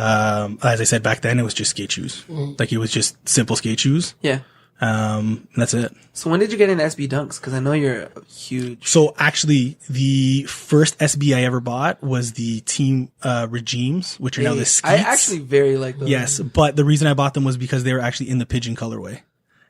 I said back then, it was just skate shoes. Like it was just simple skate shoes. Yeah. That's it. So when did you get into SB Dunks? Because I know you're a huge. So actually, the first SB I ever bought was the Team Regimes, which are now the Skeets. I actually very like those. Yes, but the reason I bought them was because they were actually in the pigeon colorway,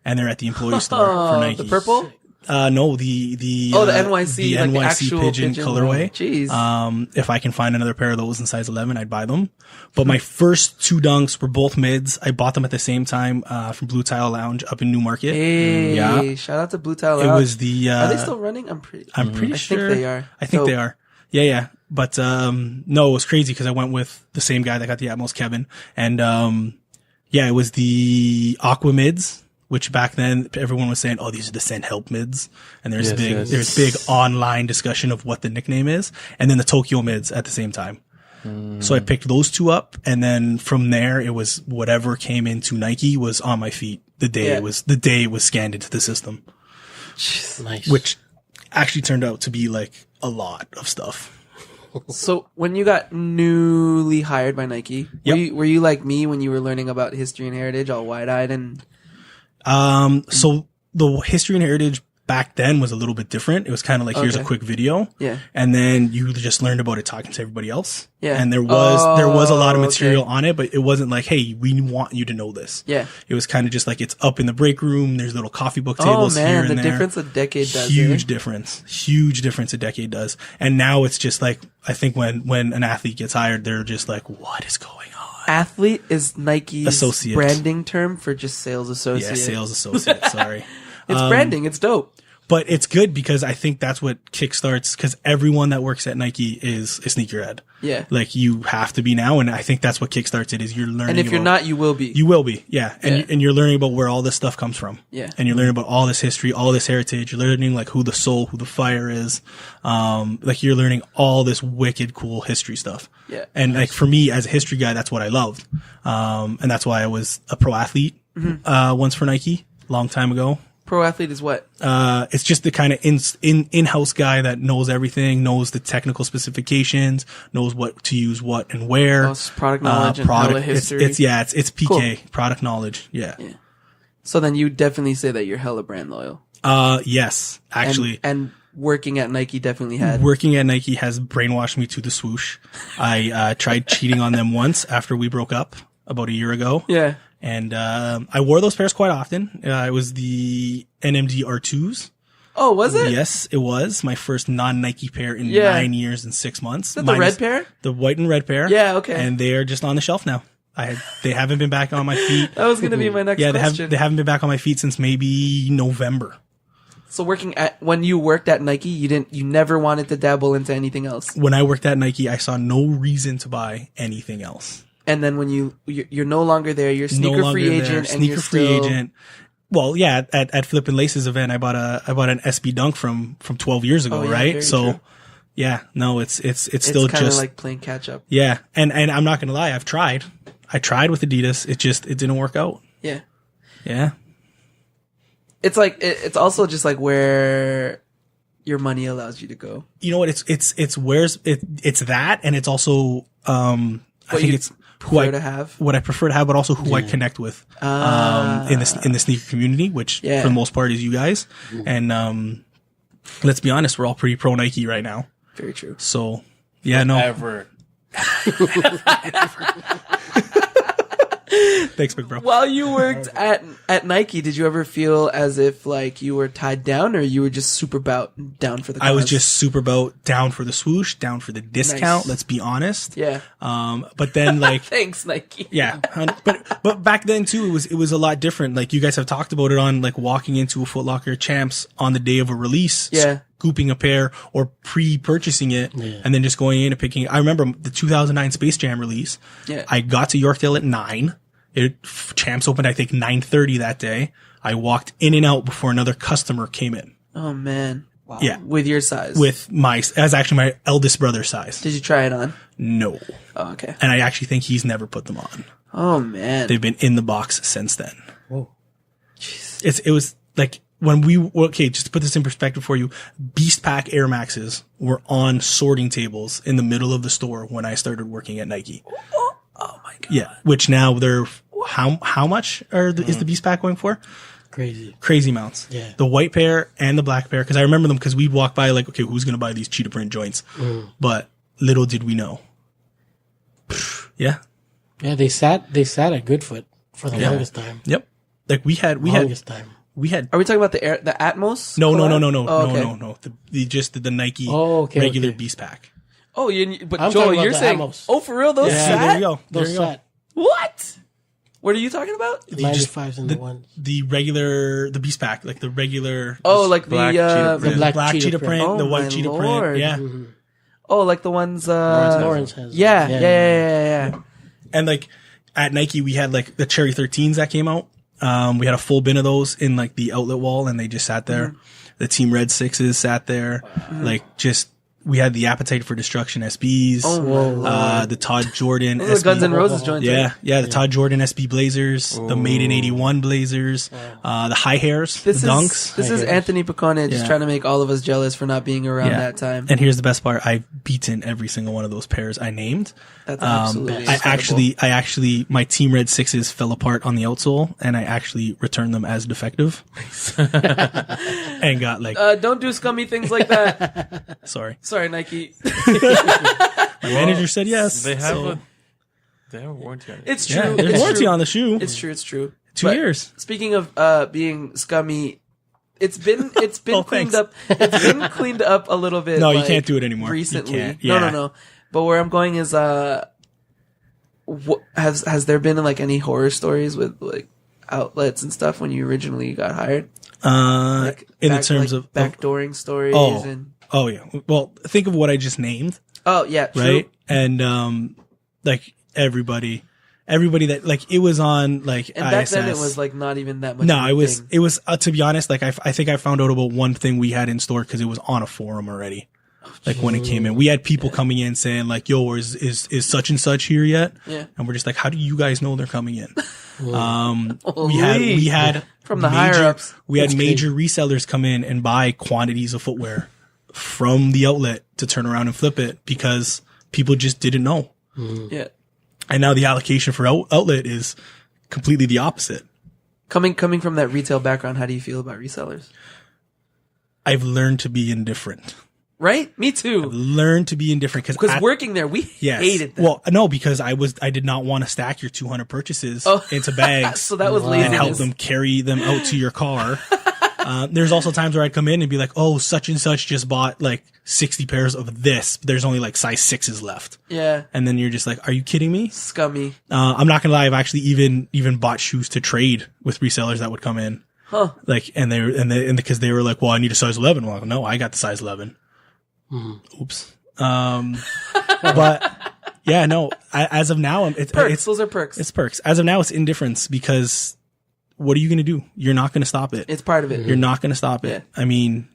and they're at the employee store for Nike. The purple? No, the The NYC, the like the NYC actual pigeon colorway. Jeez. If I can find another pair of those in size 11, I'd buy them. But my first 2 Dunks were both mids. I bought them at the same time from Blue Tile Lounge up in Newmarket. Hey, Yeah. shout out to Blue Tile It Lounge. was the. Are they still running? I'm pretty sure. think they are. I think they Dope. are. Yeah. But no, it was crazy because I went with the same guy that got the Atmos, Kevin, and it was the Aqua mids. Which back then everyone was saying, "Oh, these are the Send Help mids," and there's big online discussion of what the nickname is, and then the Tokyo mids at the same time. So I picked those 2 up, and then from there it was whatever came into Nike was on my feet the day it was scanned into the system, Nice. which actually turned out to be like a lot of stuff. So when you got newly hired by Nike, Yep. were you like me when you were learning about history and heritage, all wide-eyed and? So the history and heritage back then was a little bit different. It was kind of like, here's a quick video. Yeah. And then you just learned about it talking to everybody else. Yeah. And there was a lot of Oh, material okay. on it, but it wasn't like, hey, we want you to know this. Yeah. It was kind of just like, it's up in the break room. There's little coffee book tables here and the there. difference a decade does. Huge difference. Huge difference a decade does. And now it's just like, I think when an athlete gets hired, they're just like, what is going on? Athlete is Nike's Associate. branding term for just sales associate. Yeah, sales associate. Sorry. It's branding. It's dope. But it's good because I think that's what kickstarts, because everyone that works at Nike is a sneakerhead. Yeah. Like you have to be now. And I think that's what kickstarts it is you're learning. And if you're not, you will be. you will be. Yeah. And, Yeah. and you're learning about where all this stuff comes from. Yeah. And you're learning about all this history, all this heritage. You're learning like who the soul, who the fire is. Like you're learning all this wicked cool history stuff. Yeah. And like for me as a history guy, that's what I loved. And that's why I was a pro athlete, once for Nike long time ago. Pro athlete is what? It's just the kind of in-house guy that knows everything, knows the technical specifications, knows what to use, what and where. Oh, it's product knowledge and hella history. It's PK, Cool. product knowledge. Yeah. So then you definitely say that you're hella brand loyal. Yes, actually. And working at Nike definitely had. Working at Nike has brainwashed me to the swoosh. I tried cheating on them once after we broke up about a year ago. Yeah. And I wore those pairs quite often. It was the NMD R2s. Oh, was it? Yes, it was my first non-Nike pair in Yeah. 9 years and 6 months. Is that the red pair? The white and red pair. Yeah, okay. And they are just on the shelf now. They haven't been back on my feet. That was going to be my next question. They haven't been back on my feet since maybe November. So when you worked at Nike, you never wanted to dabble into anything else. When I worked at Nike, I saw no reason to buy anything else. And then when you're no longer there, you're sneaker free agent, and you're still agent. Well, yeah, at Flippin' Laces event, I bought an SB Dunk from 12 years ago, Oh, yeah, right? very So, true. yeah, no, it's still kind of just like playing catch up. yeah. And I'm not gonna lie, I've tried. I tried with Adidas. It didn't work out. Yeah. Yeah. It's like it's also just like where your money allows you to go. You know what? It's that, and it's also I think you it's who I to have. what I prefer to have, but also who I connect with in the sneaker community, which Yeah. for the most part is you guys. And let's be honest, we're all pretty pro Nike right now. Very true. So yeah, no. Ever. Thanks, big bro. While you worked at Nike, did you ever feel as if like you were tied down, or you were just super down for the cause? I was just super about down for the swoosh, down for the discount. Nice. Let's be honest. yeah. But then like Thanks, Nike. yeah, but back then too, it was a lot different. Like you guys have talked about it on like walking into a Foot Locker Champs on the day of a release. Yeah. Scooping a pair or pre-purchasing it and then just going in and picking. I remember the 2009 Space Jam release. Yeah. I got to Yorkdale at 9. Champs opened, I think 9:30 that day. I walked in and out before another customer came in. Oh man. Wow. Yeah. With your size. That's actually my eldest brother's size. Did you try it on? No. Oh, okay. And I actually think he's never put them on. Oh man. They've been in the box since then. Whoa. It was like when just to put this in perspective for you, Beast Pack Air Maxes were on sorting tables in the middle of the store when I started working at Nike. Oh my god. Yeah. Which now they're, how much is the Beast Pack going for? Crazy amounts. Yeah. The white pair and the black pair. Cause I remember them because we'd walk by like, okay, who's going to buy these cheetah print joints? But little did we know. Yeah. Yeah, they sat at Goodfoot for the longest time. Yep. Like we had, Are we talking about the Atmos? No. Oh, okay. No. The Nike okay, regular okay. Beast Pack. Oh, I'm but talking Joel, about you're the saying, Atmos. oh, for real? Those Yeah, sat? there you go. Those sat. What? What are you talking about? 95s and the ones. The Beast Pack, like the regular. Oh, like black the cheetah black cheetah print. Oh, the my white cheetah Lord. print. Yeah. oh, like the ones. Lawrence has. Yeah. And like at Nike, we had like the Cherry 13s that came out. We had a full bin of those in like the outlet wall, and they just sat there. The Team Red 6s sat there. Like we had the Appetite for Destruction SBs. Oh, whoa. The Todd Jordan Those are SB. Guns N' Roses joints. Yeah, the Todd Jordan SB Blazers, the Made in 81 Blazers, the High Hairs, the Dunks. This is Anthony Piccone just trying to make all of us jealous for not being around that time. And here's the best part: I've beaten every single one of those pairs I named. That's absolutely I incredible. actually, my Team Red 6s fell apart on the outsole, and I actually returned them as defective, and got like, don't do scummy things like that. sorry, Nike. my manager said yes. They have a warranty on it. It's true. Yeah, there's It's warranty true. on the shoe. It's true. 2 But years. Speaking of being scummy, it's been Oh, cleaned thanks. up. It's been cleaned up a little bit. No, you like, can't do it anymore. You Recently, can't. Yeah. no. But where I'm going is, has there been like any horror stories with like outlets and stuff when you originally got hired? In the terms of backdooring stories and oh yeah. Well, think of what I just named, oh yeah, true. right? And like everybody that like it was on like And back ISS. then it was like not even that much. No, of a it was thing. to be honest, like I think I found out about one thing we had in store because it was on a forum already. Like when it came in, we had people coming in saying like, "Yo, is such and such here yet?" Yeah. And we're just like, "How do you guys know they're coming in?" we Holy. had From the higher ups. We had That's major resellers come in and buy quantities of footwear from the outlet to turn around and flip it because people just didn't know. Yeah. And now the allocation for outlet is completely the opposite. Coming from that retail background, how do you feel about resellers? I've learned to be indifferent. Right? Me too. Learn to be indifferent Because working there, we hated that. Well, no, because I did not want to stack your 200 purchases into bags. So that was laziness. And help them carry them out to your car. There's also times where I'd come in and be like, oh, such and such just bought like 60 pairs of this. There's only like size 6s left. Yeah. And then you're just like, are you kidding me? Scummy. I'm not gonna lie. I've actually even bought shoes to trade with resellers that would come in. Huh. Like, and because they were like, well, I need a size 11. Well, no, I got the size 11. Oops. But yeah, no, as of now, Perks. Those are perks. It's perks. As of now, it's indifference because what are you going to do? You're not going to stop it. It's part of it. You're not going to stop it. I mean,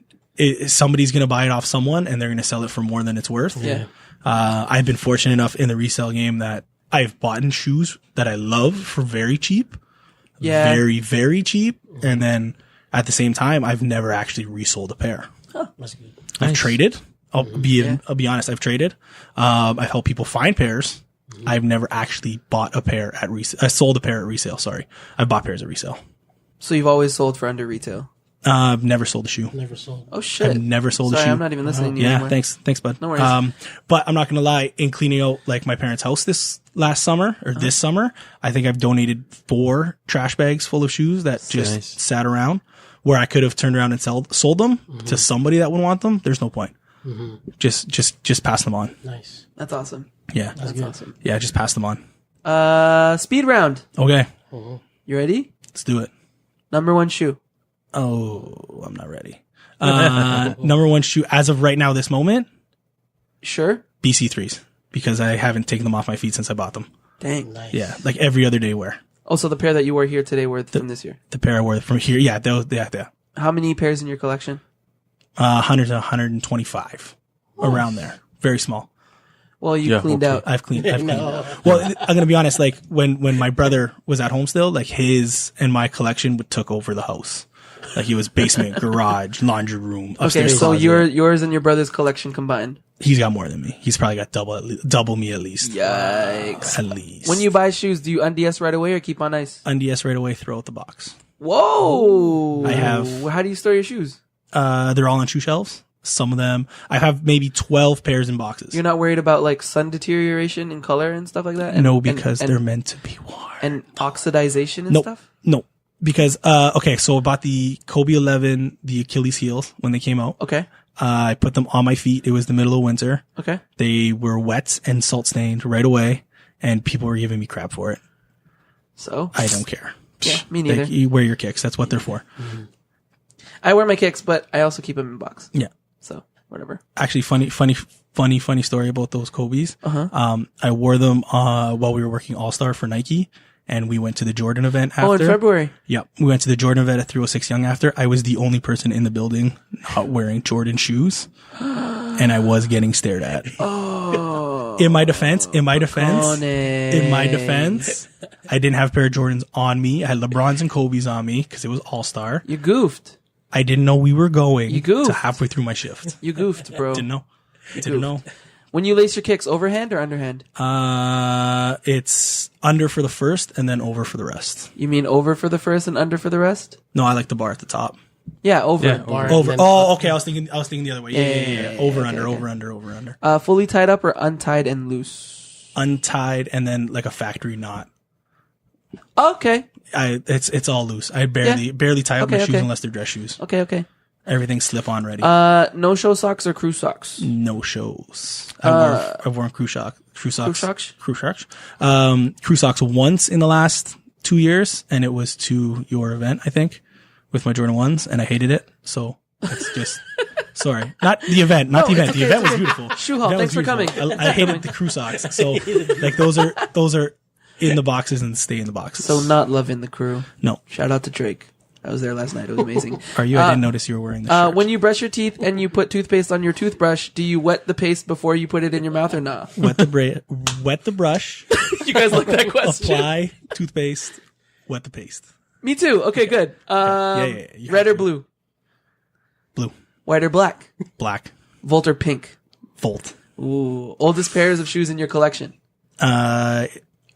somebody's going to buy it off someone and they're going to sell it for more than it's worth. Yeah. I've been fortunate enough in the resale game that I've bought in shoes that I love for very cheap. Yeah. Very, very cheap. And then at the same time, I've never actually resold a pair. That's good. I've traded. I'll be honest. I've traded. I've helped people find pairs. I've never actually bought a pair at resale. I sold a pair at resale. Sorry. I've bought pairs at resale. So you've always sold for under retail? I've never sold a shoe. Never sold. Oh shit. I've never sold a shoe. Sorry, I'm not even listening to you anymore. Thanks, bud. No worries. But I'm not gonna lie. In cleaning out like my parents' house this last summer or this summer, I think I've donated 4 trash bags full of shoes that just sat around where I could have turned around and sold them to somebody that would want them. There's no point. Just pass them on. Nice. That's awesome. Yeah. That's awesome. Yeah, just pass them on. Speed round. Okay. You ready? Let's do it. Number 1 shoe. Oh, I'm not ready. Number 1 shoe as of right now, this moment, Sure. BC3s, because I haven't taken them off my feet since I bought them. Dang. Nice. Yeah, like every other day wear. Also, the pair that you wore here today were from this year. The pair I wore from here. Yeah, those, yeah. How many pairs in your collection? 100 to 125 around there. Very small. Well, you cleaned out. I've cleaned out. Well, I'm going to be honest. Like when my brother was at home still, like his and my collection took over the house. Like it was basement, garage, laundry room, Okay, upstairs so closet. yours and your brother's collection combined. He's got more than me. He's probably got double me at least. Yikes. At least. When you buy shoes, do you unds right away or keep on ice? unds right away, throw out the box. Whoa. I have- How do you store your shoes? They're all on shoe shelves. Some of them, I have maybe 12 pairs in boxes. You're not worried about like sun deterioration in color and stuff like that? No, because they're meant to be worn. And oxidization and No, stuff? no, because okay, so I bought the Kobe 11, the Achilles heels when they came out. Okay. I put them on my feet. It was the middle of winter. Okay. They were wet and salt stained right away, and people were giving me crap for it. So? I don't care. Yeah, me neither. Like, you wear your kicks. That's what they're for. I wear my kicks, but I also keep them in box. Yeah. So, whatever. Actually, funny story about those Kobe's. I wore them while we were working All-Star for Nike, and we went to the Jordan event after. Oh, in February. Yep. We went to the Jordan event at 306 Young after. I was the only person in the building not wearing Jordan shoes, and I was getting stared at. Oh. In my defense, Kanye. I didn't have a pair of Jordans on me. I had LeBrons and Kobe's on me because it was All-Star. You goofed. I didn't know we were going You goofed. to halfway through my shift. You goofed, bro. Didn't know. When you lace your kicks, overhand or underhand? It's under for the first and then over for the rest. You mean over for the first and under for the rest? No, I like the bar at the top. Yeah, over. Yeah, Bar Over. and then Oh, up. okay. I was thinking the other way. Yeah. Over, under, over, under. Fully tied up or untied and loose? Untied and then like a factory knot. Okay. It's all loose. I barely tie up my shoes unless they're dress shoes. Okay. Everything's slip on ready. No show socks or crew socks? No shows. I've worn crew socks. Crew socks once in the last 2 years, and it was to your event, I think, with my Jordan 1s, and I hated it. So it's just sorry, not the event. The event. The event was beautiful. Shoe Hall, The event thanks for was beautiful. I hated the crew socks. So like those are in the boxes and stay in the boxes. So not loving the crew. No. Shout out to Drake. I was there last night. It was amazing. Are you? I didn't notice you were wearing this shirt. When you brush your teeth and you put toothpaste on your toothbrush, do you wet the paste before you put it in your mouth or not? Wet the brush. You guys like that question? Apply toothpaste. Wet the paste. Me too. Okay, good. Yeah. Red or blue? Blue. White or black? Black. Volt or pink? Volt. Ooh. Oldest pairs of shoes in your collection?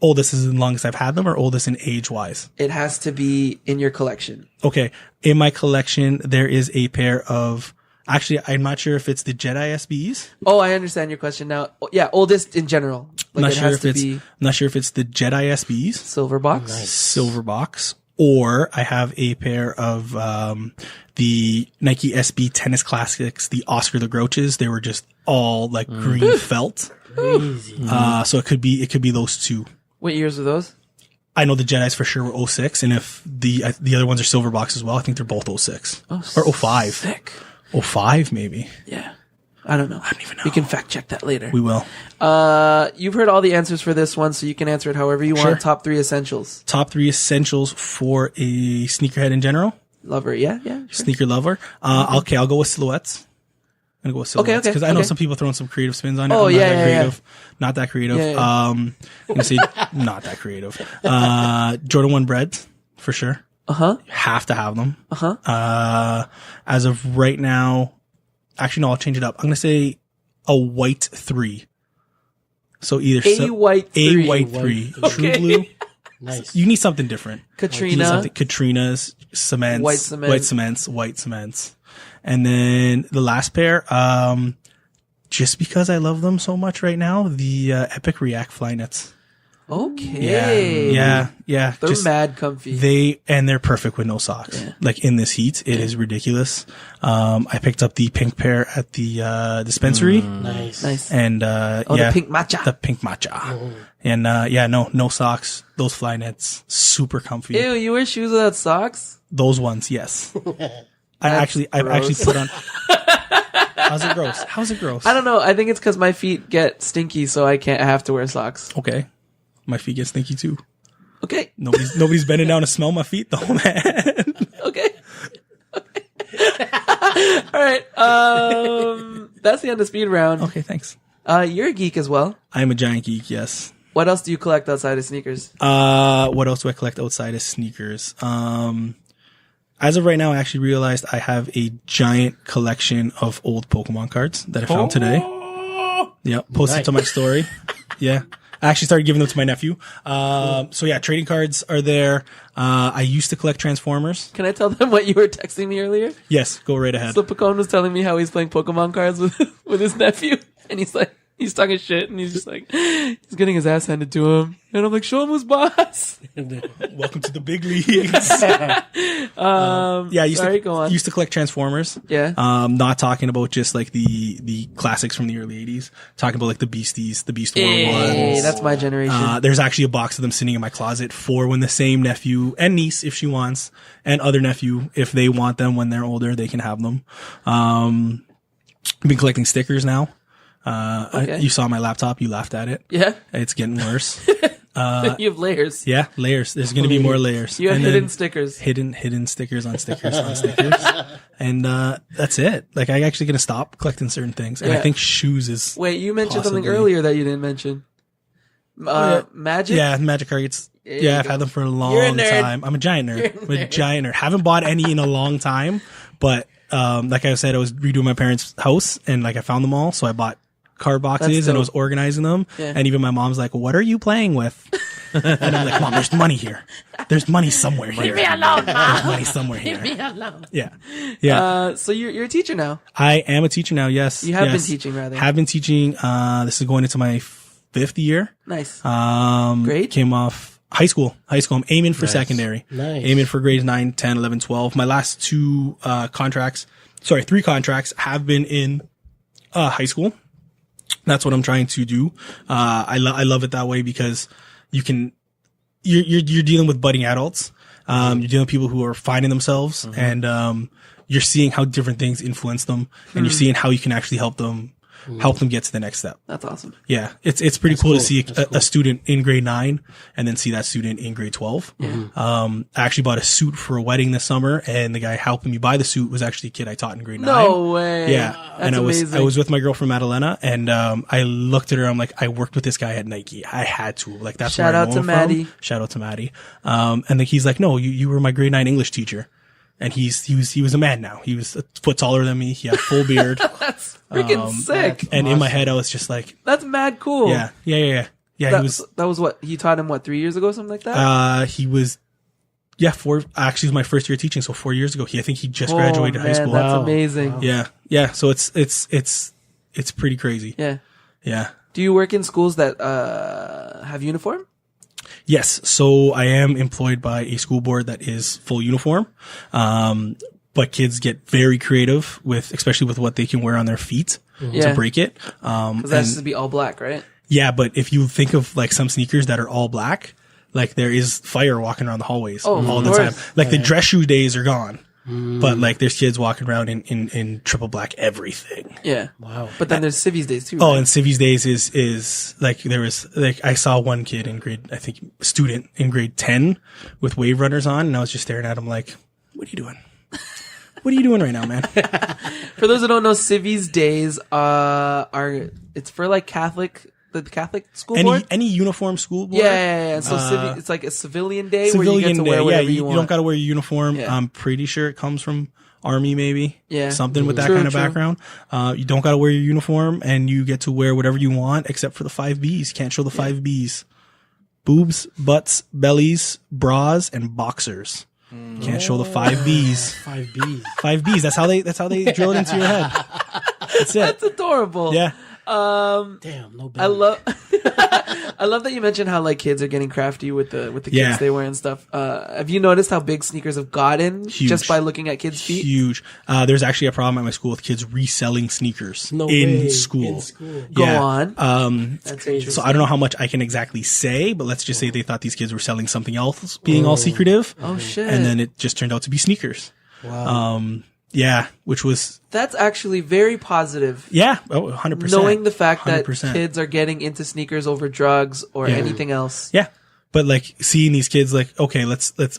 Oldest is as long as I've had them, or oldest in age wise? It has to be in your collection. Okay. In my collection, there is a pair of Actually, I'm not sure if it's the Jedi SBs. Oh, I understand your question now. Oh, yeah, oldest in general. Like Not it sure has if to it's be not sure if it's the Jedi SBs, silver box. silver box, or I have a pair of the Nike SB Tennis Classics, the Oscar the Grouches. They were just all like green felt. Crazy. So it could be those two. What years are those? I know the Jedis for sure were 06, and if the other ones are silver box as well, I think they're both 06 or 05. Sick. 05 maybe. Yeah. I don't know. I don't even know. We can fact check that later. We will. You've heard all the answers for this one, so you can answer it however you Sure. want. Top 3 essentials. Top 3 essentials for a sneakerhead in general. Lover, yeah, sure. Sneaker lover. Okay, I'll go with silhouettes. I'm gonna go with silhouettes because I know some people throwing some creative spins on it. Oh, I'm yeah, yeah, creative. Not that creative. Yeah, yeah. I'm gonna say not that creative. Jordan 1 breads for sure. Uh-huh. Have to have them. Uh-huh. As of right now, actually no, I'll change it up. I'm gonna say a white 3. So either white 3. a white 3, true Okay. blue. Nice. You need something different. Katrina. You need something. Katrina's, cements, white cements. And then the last pair, just because I love them so much right now, the Epic React Flyknits. Okay. Yeah. They're mad comfy. They're perfect with no socks. Yeah. Like in this heat, it is ridiculous. I picked up the pink pair at the dispensary. Nice. And the pink matcha. The pink matcha. And no socks. Those Flyknits, super comfy. Ew, you wear shoes without socks? Those ones, yes. I've actually put on. How's it gross? I don't know. I think it's because my feet get stinky, so I have to wear socks. Okay. My feet get stinky too. Okay. Nobody's bending down to smell my feet though, man. Okay. All right. That's the end of speed round. Okay, thanks. You're a geek as well. I'm a giant geek, yes. What else do you collect outside of sneakers? What else do I collect outside of sneakers? As of right now, I actually realized I have a giant collection of old Pokemon cards that I found today. Yep. Posted to my story. Yeah. I actually started giving them to my nephew. So yeah, trading cards are there. I used to collect Transformers. Can I tell them what you were texting me earlier? Yes, go right ahead. So Piccone was telling me how he's playing Pokemon cards with his nephew, and he's talking shit, and he's just like, he's getting his ass handed to him, and I'm like, show him who's boss. Welcome to the big leagues. Go on. Used to collect Transformers. Yeah. Not talking about just like the classics from the early 80s. Talking about like the Beasties, the Beast War Hey, ones. that's my generation. There's actually a box of them sitting in my closet for when the same nephew and niece, if she wants, and other nephew, if they want them when they're older, they can have them. I've been collecting stickers now. Okay. You saw my laptop. You laughed at it. Yeah. It's getting worse. You have layers. Yeah, layers. There's going to be more layers. You have And hidden then stickers. hidden stickers on stickers on stickers. And that's it. Like, I'm actually going to stop collecting certain things. And I Yeah. think shoes is Wait, you mentioned something possibly- earlier that you didn't mention. Magic? Yeah, Magic cards. There you Yeah, I've go. had them for a You're a long nerd. time. I'm a giant nerd. I'm a giant nerd. Haven't bought any in a long time, but like I said, I was redoing my parents' house and like I found them all, so I bought card boxes and I was dope. organizing them. Yeah. And even my mom's like, "What are you playing with?" And I'm like, "Mom, there's money here. There's money somewhere here. Leave me alone, Mom. There's money somewhere here. Leave me alone." Yeah. So you're a teacher now. I am a teacher now. Yes, You have been yes. teaching, rather. Have been teaching. This is going into my 5th year. Nice. Great. Came off high school. I'm aiming for secondary. Nice. Aiming for grades 9, 10, 11, 12. My last 3 contracts have been in high school. That's what I'm trying to do. I love it that way because you're dealing with budding adults. You're dealing with people who are finding themselves and you're seeing how different things influence them and you're seeing how you can actually help them get to the next step. That's awesome. Yeah. It's pretty cool to see a student in grade 9 and then see that student in grade 12. I actually bought a suit for a wedding this summer and the guy helping me buy the suit was actually a kid I taught in grade 9. No way. Yeah. That's And amazing. I was with my girlfriend Madalena and I looked at her, I'm like, I worked with this guy at Nike. I had to. Like that's Shout where I out know to him Maddie. from. Shout out to Maddie. And then he's like, no, you were my grade 9 English teacher. And he was a man now. He was a foot taller than me. He had a full beard. That's freaking sick. And in my head, I was just like, That's mad cool. yeah. That He was, was what he taught him 3 years ago, something like that. he was Yeah, actually, it was my first year teaching, so 4 years ago. I think he just graduated high school. That's Wow. amazing. Yeah, yeah. So it's pretty crazy. Yeah. Yeah. Do you work in schools that have uniform? Yes. So I am employed by a school board that is full uniform. But kids get very creative especially with what they can wear on their feet to break it. Because that has to be all black, right? Yeah, but if you think of like some sneakers that are all black, like there is fire walking around the hallways all the time. Like the dress shoe days are gone. But like there's kids walking around in triple black everything. Yeah. Wow. But then there's Civvies Days too. Oh, right? and Civvies Days is like there was like I saw one kid student in grade 10 with wave runners on, and I was just staring at him like, what are you doing? What are you doing right now, man? For those who don't know, Civvies Days it's for like the Catholic school board? Any uniform school board? Yeah. So it's like a civilian day where you get to wear whatever you want. You don't got to wear your uniform. Yeah. I'm pretty sure it comes from Army, maybe. Yeah. Something with that True, kind of true. background. You don't got to wear your uniform, and you get to wear whatever you want, except for the 5 Bs. Can't show the 5 Bs. Boobs, butts, bellies, bras, and boxers. Can't show the 5 Bs. 5 Bs. 5 Bs. That's how they drill it into your head. That's it. That's adorable. Yeah. Damn, no I belly. love I love that you mentioned how like kids are getting crafty with the kicks Yeah. they wear and stuff. Have you noticed how big sneakers have gotten Huge. just by looking at kids' feet? Huge. There's actually a problem at my school with kids reselling sneakers No in way. school. In school. Go on. That's interesting. So I don't know how much I can exactly say, but let's just say they thought these kids were selling something else, being all secretive. Oh shit. And then it just turned out to be sneakers. Wow. Yeah, which was, That's actually very positive. yeah, 100%. Knowing the fact that 100%. kids are getting into sneakers over drugs or anything else. Yeah. But like seeing these kids like, okay,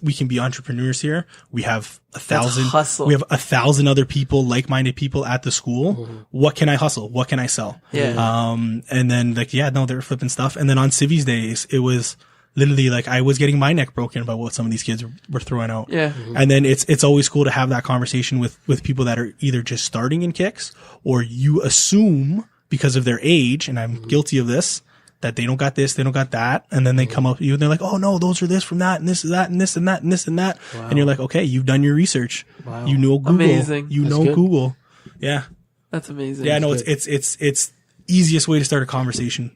we can be entrepreneurs here. We have 1,000, hustle. we have 1,000 other people, like-minded people at the school. What can I hustle? What can I sell? Yeah. And then like, yeah, no, they were flipping stuff. And then on Civvies Days, it was literally like I was getting my neck broken by what some of these kids were throwing out. Yeah. And then it's always cool to have that conversation with people that are either just starting in kicks, or you assume because of their age, and I'm guilty of this, that they don't got this, they don't got that. And then they come up to you and they're like, oh no, those are this from that, and this is that, and this and that, and this and that. Wow. And you're like, okay, you've done your research. Wow. You know Google. Amazing. You That's know good. Google. Yeah. That's amazing. Yeah, no, it's easiest way to start a conversation.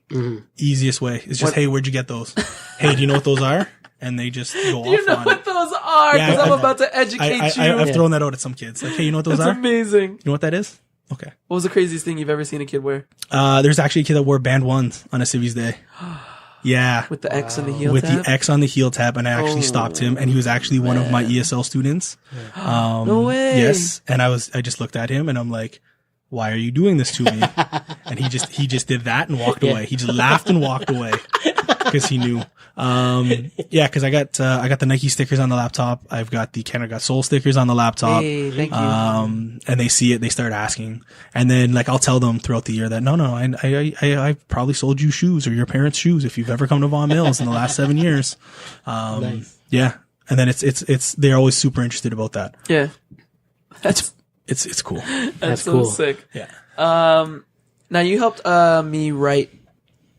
Easiest way. It's just, hey, where'd you get those? Hey, do you know what those are? And they just go Do you off know on what it. those are? Yeah, Because I'm I've- about to educate you. I've thrown that out at some kids. Like, hey, you know what those That's are? You amazing. know what that is? Okay. What was the craziest thing you've ever seen a kid wear? There's actually a kid that wore band ones on a Civvies Day. Yeah. With the X and the heel With tab? the X on the heel tab, and I actually stopped him, and he was actually one of my ESL students. No way. Yes. And I just looked at him and I'm like, why are you doing this to me? And he just did that and walked away. He just laughed and walked away because he knew. Yeah, cause I got the Nike stickers on the laptop. I've got the Canada Got Soul stickers on the laptop. Hey, thank you. And they see it, they start asking. And then like, I'll tell them throughout the year that no, I probably sold you shoes or your parents' shoes if you've ever come to Vaughan Mills in the last 7 years. Nice. Yeah. And then they're always super interested about that. Yeah. That's It's cool. that's so cool. sick. Yeah. Now you helped me write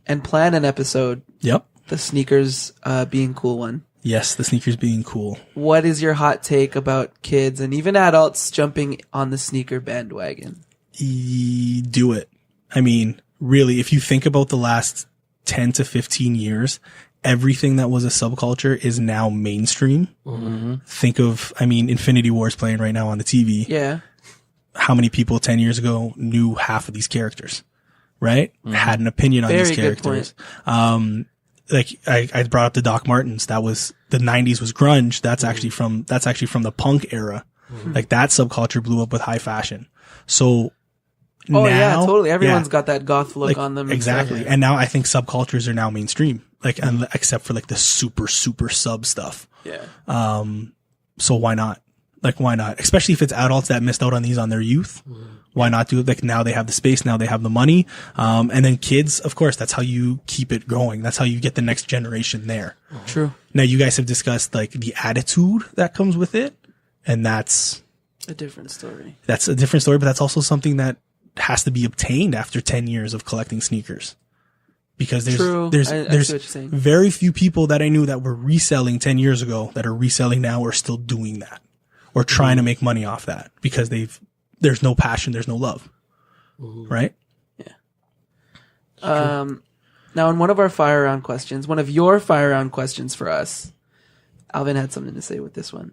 and plan an episode, Yep. the sneakers being cool one. Yes. The sneakers being cool. What is your hot take about kids and even adults jumping on the sneaker bandwagon? Do it. I mean, really, if you think about the last 10 to 15 years, everything that was a subculture is now mainstream. Think of, Infinity War's playing right now on the TV. Yeah. How many people 10 years ago knew half of these characters, right? Had an opinion on Very these good characters. Like I brought up the Doc Martens. That was the 90s was grunge. That's actually from the punk era. Like that subculture blew up with high fashion. So Oh now, yeah, totally. Everyone's yeah, got that goth look like, on them. and exactly. stuff. And now I think subcultures are now mainstream, like except for like the super sub stuff. Yeah. So why not? Like, why not? Especially if it's adults that missed out on these on their youth. Why not do it? Like now they have the space, now they have the money. And then kids, of course, that's how you keep it going. That's how you get the next generation there. True. Now you guys have discussed like the attitude that comes with it. And that's A different story. a different story, but that's also something that has to be obtained after 10 years of collecting sneakers. because True. there's I see what you're saying. very few people that I knew that were reselling 10 years ago that are reselling now or still doing that or trying to make money off that because there's no passion, there's no love. Right? Now, in one of your fire round questions for us, Alvin had something to say with this one.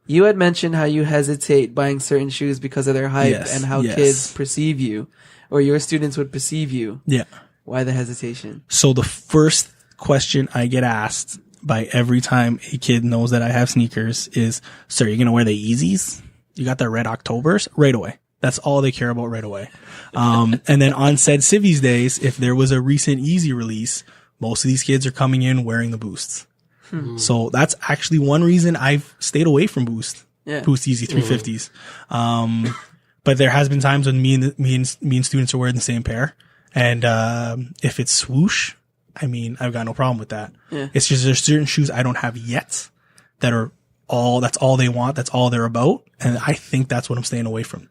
You had mentioned how you hesitate buying certain shoes because of their hype and how kids perceive you, or your students would perceive you. Yeah. Why the hesitation? So the first question I get asked by every time a kid knows that I have sneakers is, "Sir, you're gonna wear the Yeezys? You got the Red Octobers?" Right away. That's all they care about right away. And then on said Civvies days, if there was a recent Yeezy release, most of these kids are coming in wearing the Boosts. So that's actually one reason I've stayed away from Boost Yeezy 350s. But there has been times when me and students are wearing the same pair. And, if it's Swoosh, I mean, I've got no problem with that. Yeah. It's just there's certain shoes I don't have yet that are that's all they want. That's all they're about. And I think that's what I'm staying away from.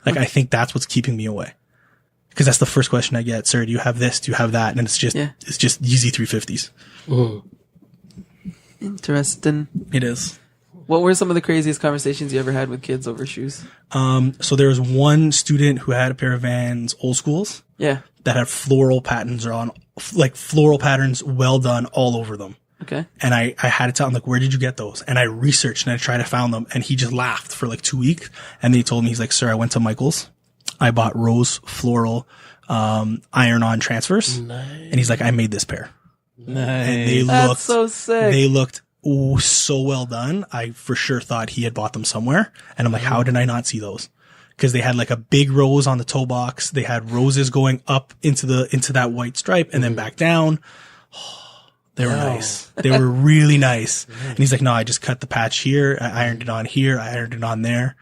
Like, I think that's what's keeping me away. Cause that's the first question I get. "Sir, do you have this? Do you have that?" And it's just Yeezy 350s. Interesting. It is. What were some of the craziest conversations you ever had with kids over shoes? So there was one student who had a pair of Vans Old Schools. Yeah. That had floral patterns floral patterns well done all over them. Okay. And I had to tell him, like, "Where did you get those?" And I researched and I tried to find them, and he just laughed for like 2 weeks. And then he told me, he's like, "Sir, I went to Michael's. I bought rose floral, iron-on transfers." Nice. And he's like, "I made this pair." Nice. And they That's looked so sick. They looked so well done. I for sure thought he had bought them somewhere. And I'm like, how did I not see those? Because they had like a big rose on the toe box. They had roses going up into that white stripe and then back down. They were nice. They were really nice. And he's like, "No, I just cut the patch here. I ironed it on here. I ironed it on there."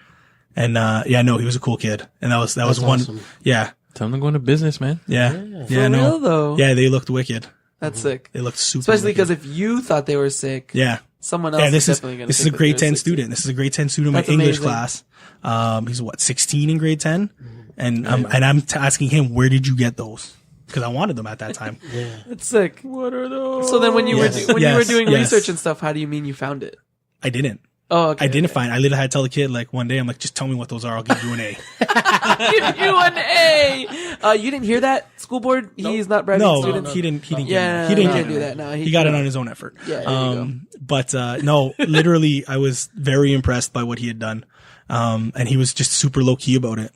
And, no, he was a cool kid. And that was one. Awesome. Yeah. Tell them to go into business, man. Yeah. For real, though? Yeah, they looked wicked. That's sick. They looked super Especially wicked. because if you thought they were sick, Yeah. someone else Yeah, is definitely going to this is a grade 10 student. This is a grade 10 student in my That's English amazing. class. He's 16 in grade 10. And I'm asking him, "Where did you get those?" Because I wanted them at that time. It's sick. What are those? So then when you Yes. were you were doing Yes. research and stuff, how do you mean you found it? I didn't. Oh, okay. I didn't find. I literally had to tell the kid, like, one day, I'm like, "Just tell me what those are. I'll give you an A." Give you an A. You didn't hear that, school board? He's not bragging No, students. he didn't. He didn't. Yeah, get it. He didn't he get didn't do that. No, he got it on his own effort. Yeah, there you go. But no, literally, I was very impressed by what he had done. And he was just super low key about it.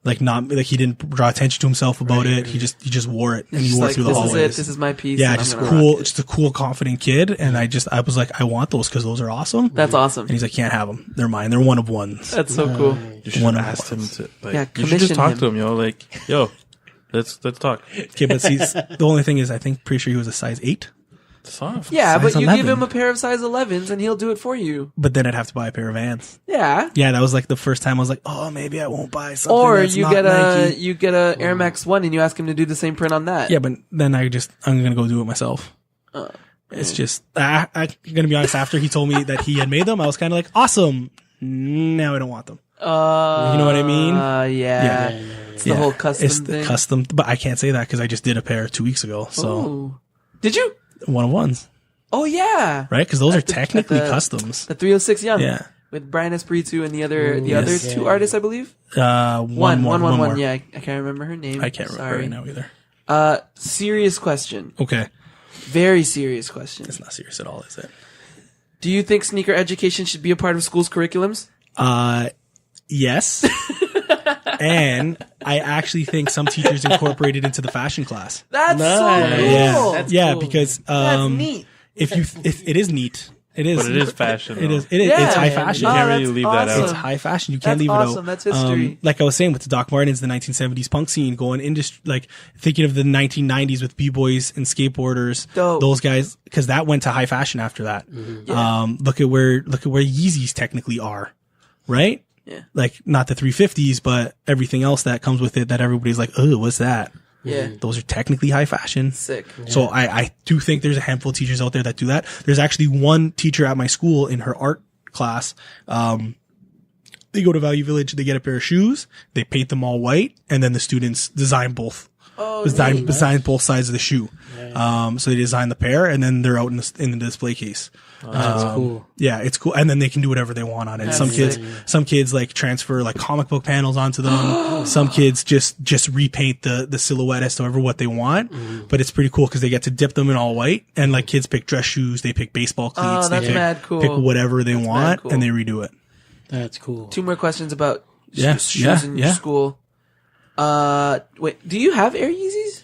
Like he didn't draw attention to himself about it. He just wore it and he Just wore like, it through the this hallways. is it. This is my piece. Yeah, and I'm just gonna cool, rock it. just a cool, confident kid. And I was like, "I want those because those are awesome." That's awesome. And he's like, "Can't have them. They're mine. They're one of ones." That's so cool. You should One have of asked him to, like, Yeah, you should commission just talk him. to him, yo. Like, yo, let's talk. Okay, but see, the only thing is, pretty sure he was a size 8. Soft. Yeah, Size but you 11. give him a pair of size 11s and he'll do it for you. But then I'd have to buy a pair of Vans. Yeah. Yeah, that was like the first time I was like, "Oh, maybe I won't buy something." Or that's you not get Nike. you get a Air Max 1 and you ask him to do the same print on that. Yeah, but then I'm gonna go do it myself. It's just I'm gonna be honest. After he told me that he had made them, I was kind of like, "Awesome." Now I don't want them. You know what I mean? Yeah. It's the whole custom it's thing. the custom, but I can't say that because I just did a pair 2 weeks ago. So Ooh. Did you? one of ones, Oh, yeah. right? Because those are At the- technically at the- customs. The 306 Young. Yeah. With Brian Espiritu and the other yes. two artists, I believe. One more. Yeah, I can't remember her name. I can't remember Sorry. right now either. Serious question. Okay, Very serious question. it's not serious at all, is it? Do you think sneaker education should be a part of schools' curriculums? Yes. And I actually think some teachers incorporate it into the fashion class. That's Nice. so cool. Yeah, That's yeah, cool. because That's neat. if it is neat, it is. But it is fashion. It though. is. It is. Yeah. It's high You fashion. Oh, can't that's really leave that awesome. It's out. high fashion. You can't That's leave awesome. it out. That's history. Like I was saying with the Doc Martens, the 1970s punk scene, going industry, like thinking of the 1990s with b-boys and skateboarders, Dope. those guys, because that went to high fashion after that. Yeah. Look at where Yeezys technically are, right? Yeah. Like not the 350s, but everything else that comes with it that everybody's like, "Oh, what's that?" Yeah. Those are technically high fashion. Sick. So I do think there's a handful of teachers out there that do that. There's actually one teacher at my school in her art class. They go to Value Village, they get a pair of shoes, they paint them all white, and then the students design both designed both sides of the shoe. So they designed the pair, and then they're out in the display case. That's cool. Yeah, it's cool, and then they can do whatever they want on it. Some kids like transfer like comic book panels onto them. Some kids just repaint the silhouette as to however what they want. But it's pretty cool because they get to dip them in all white, and like kids pick dress shoes, they pick baseball cleats, that's mad cool. pick whatever they want, cool. and they redo it. That's cool. 2 more questions about Yes, shoes in your school. Wait, do you have Air Yeezys?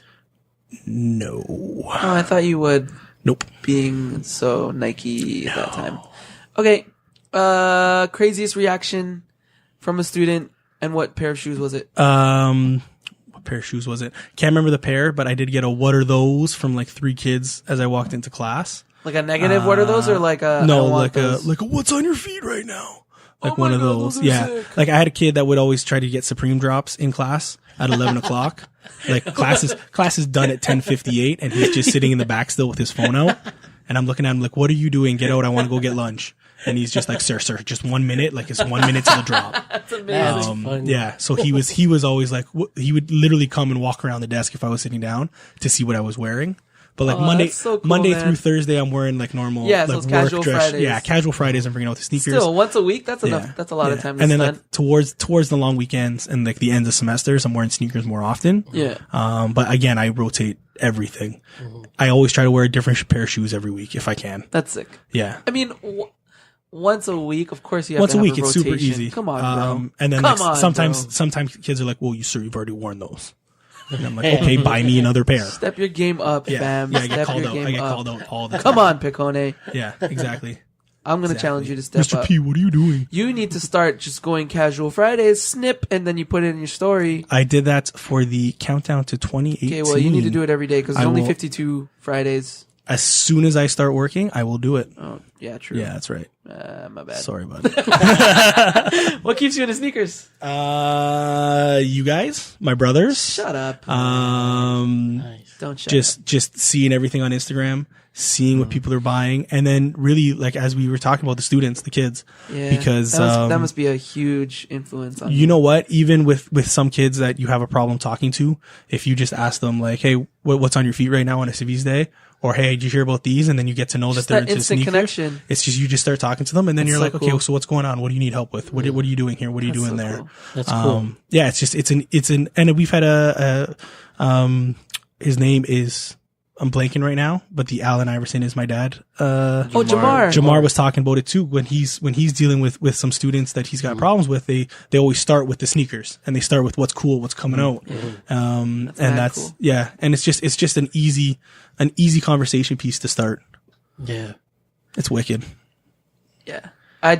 No. Oh, I thought you would. Nope. Being so Nike at that time. Okay. Craziest reaction from a student, and what pair of shoes was it? What pair of shoes was it? Can't remember the pair, but I did get a "What are those?" from like 3 kids as I walked into class. Like a negative "What are those?" or like a No, I want like those? a "What's on your feet right now?" Like Oh one my of God, those. those are Yeah. sick. Like I had a kid that would always try to get Supreme drops in class at 11 o'clock. Like class is done at 10:58, and he's just sitting in the back still with his phone out. And I'm looking at him like, "What are you doing? Get out! I want to go get lunch." And he's just like, "Sir, just 1 minute. Like it's 1 minute to the drop." That's amazing. That's funny. Yeah. So he was always like, he would literally come and walk around the desk if I was sitting down to see what I was wearing. But like Monday that's so cool, Monday man. through Thursday, I'm wearing like normal, Yeah, so like it's casual Fridays. Yeah, casual Fridays. I'm bringing out the sneakers. Still, once a week, that's enough. Yeah. That's a lot of Yeah. time to And then spend. like towards the long weekends and like the ends of semesters, I'm wearing sneakers more often. Yeah. But again, I rotate everything. I always try to wear a different pair of shoes every week if I can. That's sick. Yeah. I mean, once a week, of course you have Once to a have week, a it's rotation. super easy. Come on, bro. And then Come like, on, sometimes kids are like, "Well, you've already worn those." And I'm like, "Okay, buy me another pair." Step your game up, Yeah, fam. yeah, I Step get called your out. game I get up. called out all the time. Come on, Piccone. Yeah, exactly. I'm going to challenge you to step Mr. up. P, what are you doing? You need to start just going casual Fridays, snip, and then you put it in your story. I did that for the countdown to 2018. Okay, well, you need to do it every day because there's I only will. 52 Fridays. As soon as I start working, I will do it. Oh, yeah, true. Yeah, that's right. My bad. Sorry about it. What keeps you in the sneakers? You guys, my brothers. Shut up. Nice. Don't shut up. Just seeing everything on Instagram, seeing what people are buying, and then really like as we were talking about the students, the kids, Yeah, because that must be a huge influence on you know what? Even with some kids that you have a problem talking to, if you just ask them like, "Hey, what's on your feet right now on a Civi's day?" Or, "Hey, did you hear about these?" And then you get to know Just that they're that into instant sneakers. connection. It's just you just start talking to them, and then That's you're so like, "Okay, cool. so what's going on? What do you need help with? What are you doing here? What are you That's doing so there?" cool. That's cool. Yeah, it's an, and we've had his name is, I'm blanking right now, but the Allen Iverson is my dad. Jamar. Jamar was talking about it too when he's dealing with some students that he's got problems with. They always start with the sneakers and they start with what's cool, what's coming out. And mad that's cool. yeah, and it's just an easy conversation piece to start. Yeah. It's wicked. Yeah. I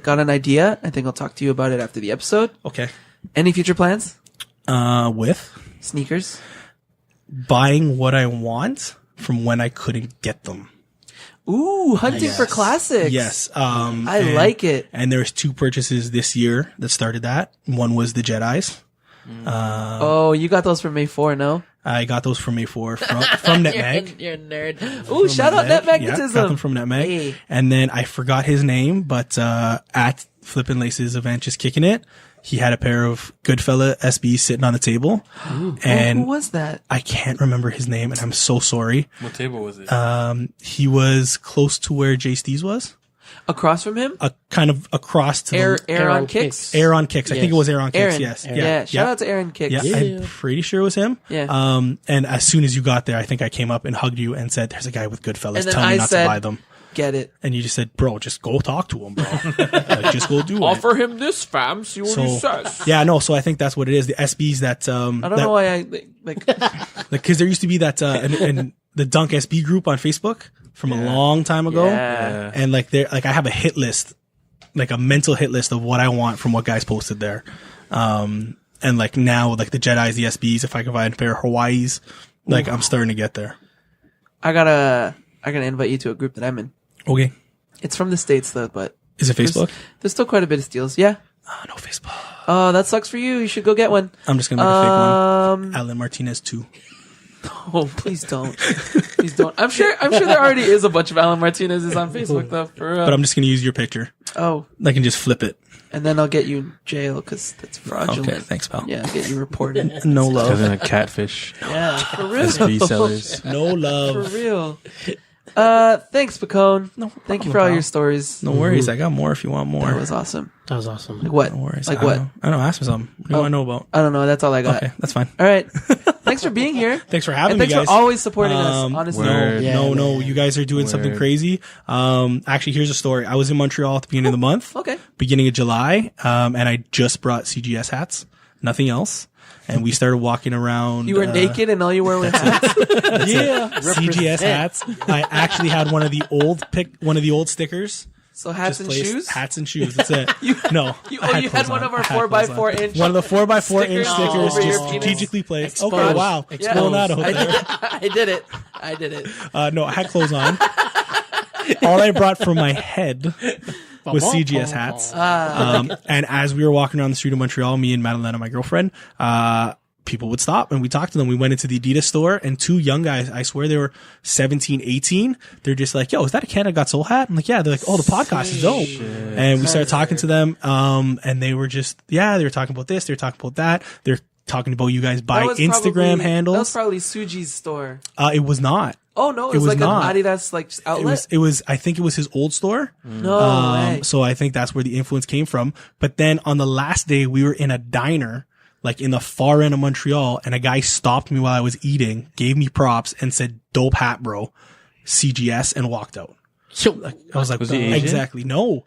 got an idea. I think I'll talk to you about it after the episode. Okay. Any future plans? With Sneakers? buying what I want from when I couldn't get them. Ooh, hunting for classics. Yes. I like it. And there's 2 purchases this year that started that. One was the Jedis. Oh, you got those for May 4, no? I got those from A4 from Netmag. You're a nerd. Ooh, shout out Net Magnetism. Yeah, got them from Netmag. Hey. And then I forgot his name, but at Flippin' Laces event, just kicking it, he had a pair of Goodfella SBs sitting on the table. And Who was that? I can't remember his name, and I'm so sorry. What table was it? He was close to where Jay Steez was. Across from him? Kind of across to Air the on on Kicks? Kicks. Air on Kicks. I think it was Air on Kicks. Aaron. Yes. Yeah. Shout out to Aaron Kicks. Yeah, I'm pretty sure it was him. Yeah. And as soon as you got there, I think I came up and hugged you and said, "There's a guy with Goodfellas. And then Tell me I not said, to buy them." Get it. And you just said, "Bro, just go talk to him, bro. Like, just go do it." him this, fam. See what So yeah, no. So I think that's what it is. The SBs that I don't know why I like. because there used to be that in the Dunk SB group on Facebook from a long time ago. Yeah. And like there, like I have a hit list, like a mental hit list of what I want from what guys posted there. And like now, like the Jedis, the SBs, if I can find a pair of Hawaiis, like I'm starting to get there. I gotta invite you to a group that I'm in. Okay. It's from the States though, but Is it Facebook? there's still quite a bit of steals. Yeah. No Facebook. Oh, that sucks for you. You should go get one. I'm just gonna make a fake one. Alan Martinez 2. Oh, please don't. Please don't. I'm sure there already is a bunch of Alan Martinez's on Facebook though. But I'm just gonna use your picture. Oh, I can just flip it. And then I'll get you in jail because that's fraudulent. Okay, thanks, pal. Yeah, I'll get you reported. No Other love. than a catfish. Yeah, for real. Resellers. No For love. real. Thanks, Piccone. No Thank you problem, for all pal. your stories. No worries. I got more if you want more. That was awesome. That was awesome. Like what? No worries. Like I what? don't know. I don't know. Ask me something. What do you want to know about? I don't know. That's all I got. Okay, that's fine. All right. Thanks for being here. Thanks for having And me, thanks guys. for always supporting us, honestly. word. Yeah, no. man. You guys are doing something Word. crazy. Actually, here's a story. I was in Montreal at the beginning of the month. Okay. Beginning of July. And I just brought CGS hats. Nothing else. And we started walking around. You were naked and all you were hats? Yeah. CGS hats. I actually had one of the old stickers. So hats and placed- shoes? Hats and shoes. That's it. No. You I had had clothes one on. of our I had 4x4 clothes on. inch. One of the 4x4 stickers inch stickers over your just penis. strategically placed. Okay, Exposed. wow. Yeah. Blown that out I there. did it. I did it. No, I had clothes on. All I brought for my head was CGS hats. And as we were walking around the street of Montreal, me and Madeleine, my girlfriend, people would stop and we talked to them. We went into the Adidas store and two young guys, I swear they were 17, 18. They're just like, yo, is that a Canada Got Soul hat? I'm like, yeah. They're like, oh, the podcast is dope. And we started talking to them. And they were just, they were talking about this. They were talking about that. They're talking about you guys buy That was Instagram probably- handles. That was probably Suji's store. It was not. Oh no, it It was was like not. an Adidas like outlet. It was, I think it was his old store. No way. So I think that's where the influence came from. But then on the last day, we were in a diner, like in the far end of Montreal, and a guy stopped me while I was eating, gave me props, and said, "Dope hat, bro, CGS," and walked out. So, I was like, Was he Asian? exactly. No,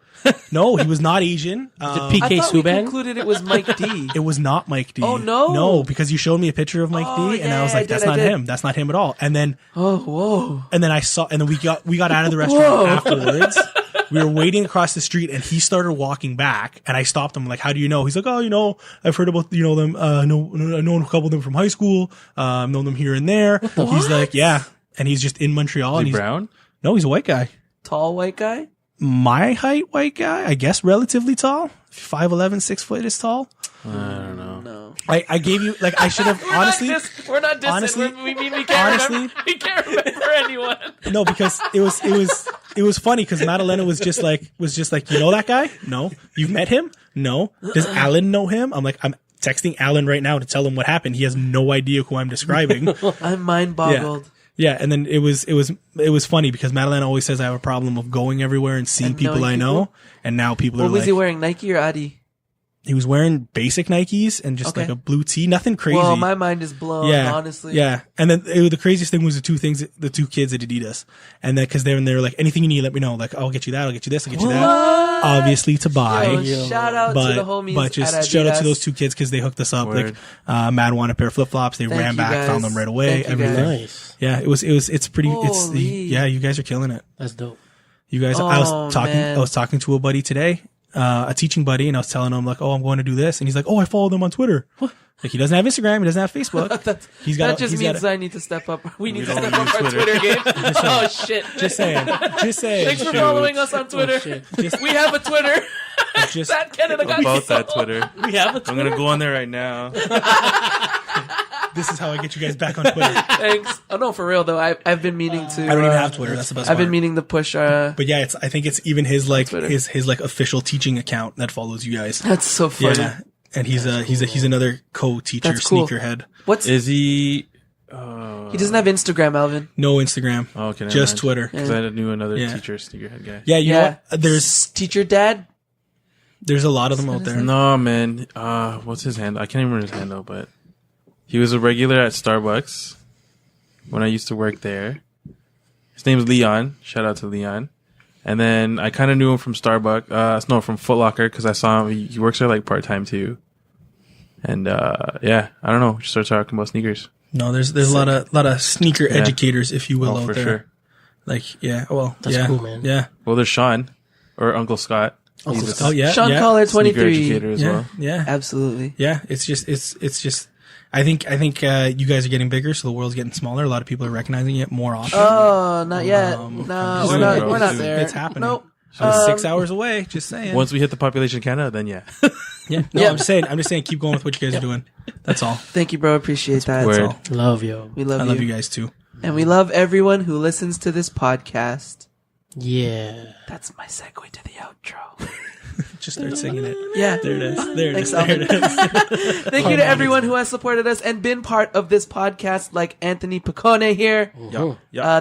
he was not Asian. the I PK thought we Subban? concluded it was Mike D. It was not Mike D. Oh, no? No, because you showed me a picture of Mike Oh, D, and I yeah, was I like, did, that's I not did. him. That's not him at all. And then Oh whoa. And then we got out of the restaurant afterwards. We were waiting across the street and he started walking back and I stopped him like, how do you know? He's like, oh, I've heard about, them. I know a couple of them from high school. Known them here and there. He's like, yeah. And he's just in Montreal. Is And he he's brown? No, he's a white guy. Tall white guy? My height white guy, I guess relatively tall. 5'11", 6 foot is tall. I don't know. No. I gave you, like, I should have, honestly. We're not dissing. honestly- We can't honestly- remember. We can't remember anyone. No, because it was funny because Madalena was just like, you know that guy? No. You've met him? No. Does Alan know him? I'm texting Alan right now to tell him what happened. He has no idea who I'm describing. I'm mind boggled. Yeah. And then it was funny because Madalena always says I have a problem of going everywhere and seeing And people knowing I know. people? And now people What are was like, he wearing? Nike or Adi? he was wearing basic Nikes and just Okay. like a blue tee, nothing crazy. Well, my mind is blown, Yeah, honestly. Yeah, and then the craziest thing was the two kids at Adidas, and then because they were like, anything you need, let me know. Like, I'll get you that, I'll get you this, I'll get you that. Obviously to buy, Yo, shout out to the homies but just at shout out to Adidas. those two kids because they hooked us up. Word. Like, Matt wanted a pair of flip flops, they Thank ran you, back, guys. found them right away. Thank you, Everything. guys. Nice. Yeah, it's pretty. Holy. Yeah, you guys are killing it. That's dope. You guys, Oh, I man. was talking to a buddy today, a teaching buddy, and I was telling him like, oh, I'm going to do this, and he's like, oh, I follow them on Twitter. Like he doesn't have Instagram, he doesn't have Facebook. That He's got. just means I need to step up. We need to don't step up use our Twitter. Twitter game. Oh shit! Just saying. Thanks for Shoot. following us on Twitter. shit. Just- We have a Twitter. Just That Canada got About sold. that Twitter. We have a I'm gonna go on there right now. this is how I get you guys back on Twitter. Thanks. Oh no, for real though. I've been meaning to. I don't even have Twitter. That's the best I've been part. meaning to push. But yeah, I think it's even his like Twitter. his like official teaching account that follows you guys. That's so funny. Yeah, and he's another co-teacher That's cool. sneakerhead. What's Is he? he doesn't have Instagram, Alvin. No Instagram, Oh, okay, never just mind. Twitter. Because I knew another Yeah. teacher, sneakerhead guy. Yeah, you know Yeah. what? There's Teacher dad. a lot of them out there. No, man. What's his handle? I can't remember his handle, but he was a regular at Starbucks when I used to work there. His name's Leon. Shout out to Leon. And then I kind of knew him from Starbucks. No, from Foot Locker because I saw him. He works there like part time too. And yeah, I don't know. Just started talking about sneakers. No, there's a lot of sneaker educators, if you will, Oh, out for there. sure. Like, yeah, well, That's yeah, cool, man. Yeah. Well, there's Sean or Uncle Scott. Uncle He's a Scott. Oh yeah. Sean yeah. Collar, sneaker 23. educator as Yeah, well. yeah, Absolutely. yeah. It's just. I think you guys are getting bigger, so the world's getting smaller. A lot of people are recognizing it more often. Oh, not yet. No, soon, we're not. bro, We're not soon. there. It's happening. Nope. It's 6 hours away. Just saying. Once we hit the population of Canada, then yeah. Yeah. No, Yeah. I'm just saying. Keep going with what you guys are doing. That's all. Thank you, bro. Appreciate that. Word. all. Love, yo. We love I love you. you guys too. And we love everyone who listens to this podcast. Yeah. That's my segue to the outro. Just start singing it. Yeah. There it is. There it Thanks, is. There it is. Thank you to everyone who has supported us and been part of this podcast, like Anthony Piccone here.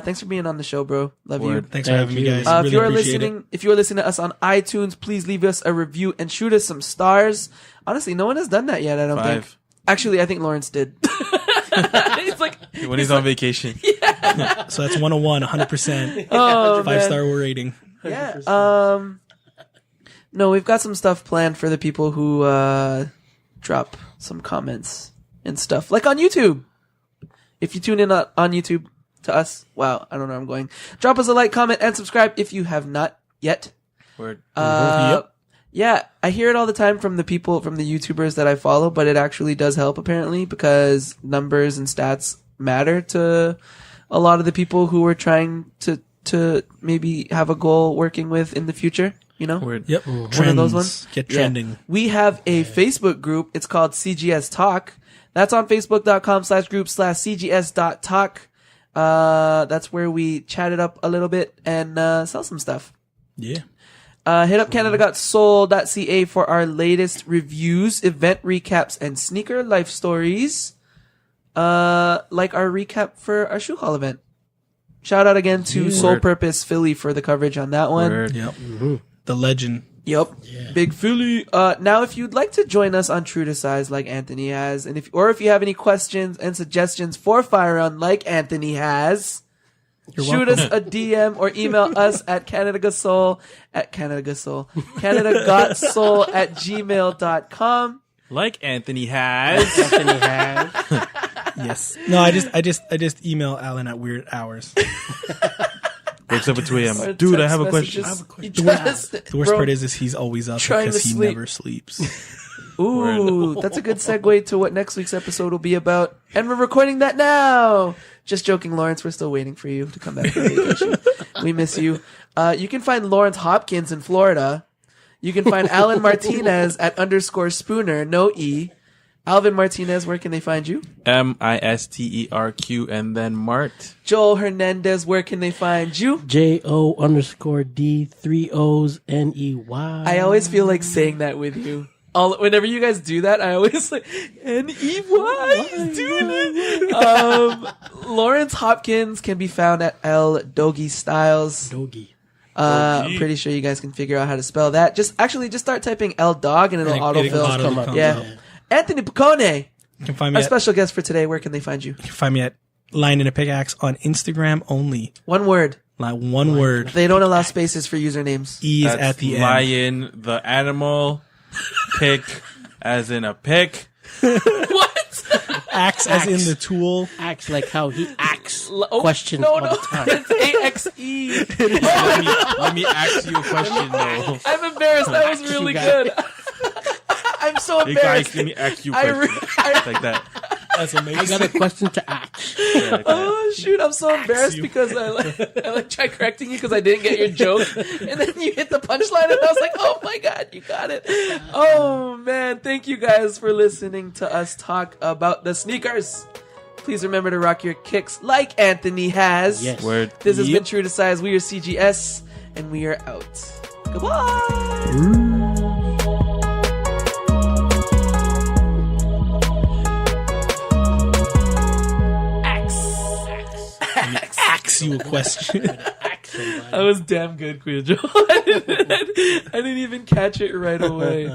Thanks for being on the show, bro. Love you. Thanks for having me, guys. If Really you are appreciate listening, if you are listening to us on iTunes, please leave us a review and shoot us some stars. Honestly, no one has done that yet. I don't 5. think. Actually, I think Lawrence did. It's like When he's on vacation. it. So that's 101, 100%. oh 5-star rating. yeah. No, we've got some stuff planned for the people who drop some comments and stuff, like on YouTube. If you tune in on YouTube to us, wow, I don't know where I'm going. Drop us a like, comment, and subscribe if you have not yet. Word. Yep. Yeah, I hear it all the time from the people, from the YouTubers that I follow, but it actually does help apparently because numbers and stats matter to a lot of the people who are trying to maybe have a goal working with in the future, you know? Word. Yep. One of Trends. those ones? Get Yeah. trending. We have a Facebook group. It's called CGS Talk. That's on facebook.com/group/cgs.talk. That's where we chat it up a little bit and sell some stuff. Yeah. Hit up canadagotsole.ca for our latest reviews, event recaps, and sneaker life stories. Like our recap for our shoe haul event. Shout out again to Soul Word. Purpose Philly for the coverage on that one. Word. Yep. The legend. Yep. Big Philly. Now if you'd like to join us on True to Size like Anthony has, and if you have any questions and suggestions for Fire Round like Anthony has, shoot us a DM or email us at canadagotsole@gmail.com. Like Anthony has. Yes. No, I just email Alan at weird hours. Wakes up at 2 Or a.m. Dude, I have a text question. messages. The worst part is he's always up Trying because to he sleep. never sleeps. Ooh, that's a good segue to what next week's episode will be about. And we're recording that now. Just joking, Lawrence. We're still waiting for you to come back from vacation. We miss you. You can find Lawrence Hopkins in Florida. You can find Alan Martinez at _Spooner, no E. Alvin Martinez, where can they find you? MISTERQ and then Mart. Joel Hernandez, where can they find you? JO_D3OsNEY. I always feel like saying that with you. Whenever you guys do that, I always like NEY. He's doing it. Lawrence Hopkins can be found at LDoggyStyles. Doggy. I'm pretty sure you guys can figure out how to spell that. Just start typing LDog and it'll autofill. Come up. Yeah. Anthony Piccone, You can find me our at, special guest for today. Where can they find you? you can find me at LionAndAPickAxe on Instagram only. One word. Like one word. They don't allow spaces for usernames. E is That's at the end. lion, the animal. Pick, as in a pick. What? Axe as in the tool. Acts like how he acts Oh, questions no, all no. the time. It's AXE. Let me ask you a question though. I'm embarrassed. That was really good. I'm so Hey guys, embarrassed. let me ask you a I question. Like that. That's I amazing. got a question to ask. Yeah, like that. Oh shoot! I'm so embarrassed you. because I try correcting you because I didn't get your joke, and then you hit the punchline, and I was like, "Oh my god, you got it!" Oh man, thank you guys for listening to us talk about the sneakers. Please remember to rock your kicks like Anthony has. Yes. Word. This has Yep. been True to Size. We are CGS, and we are out. Goodbye. Axe you a question. That was damn good, Queen Joe. I didn't even catch it right away.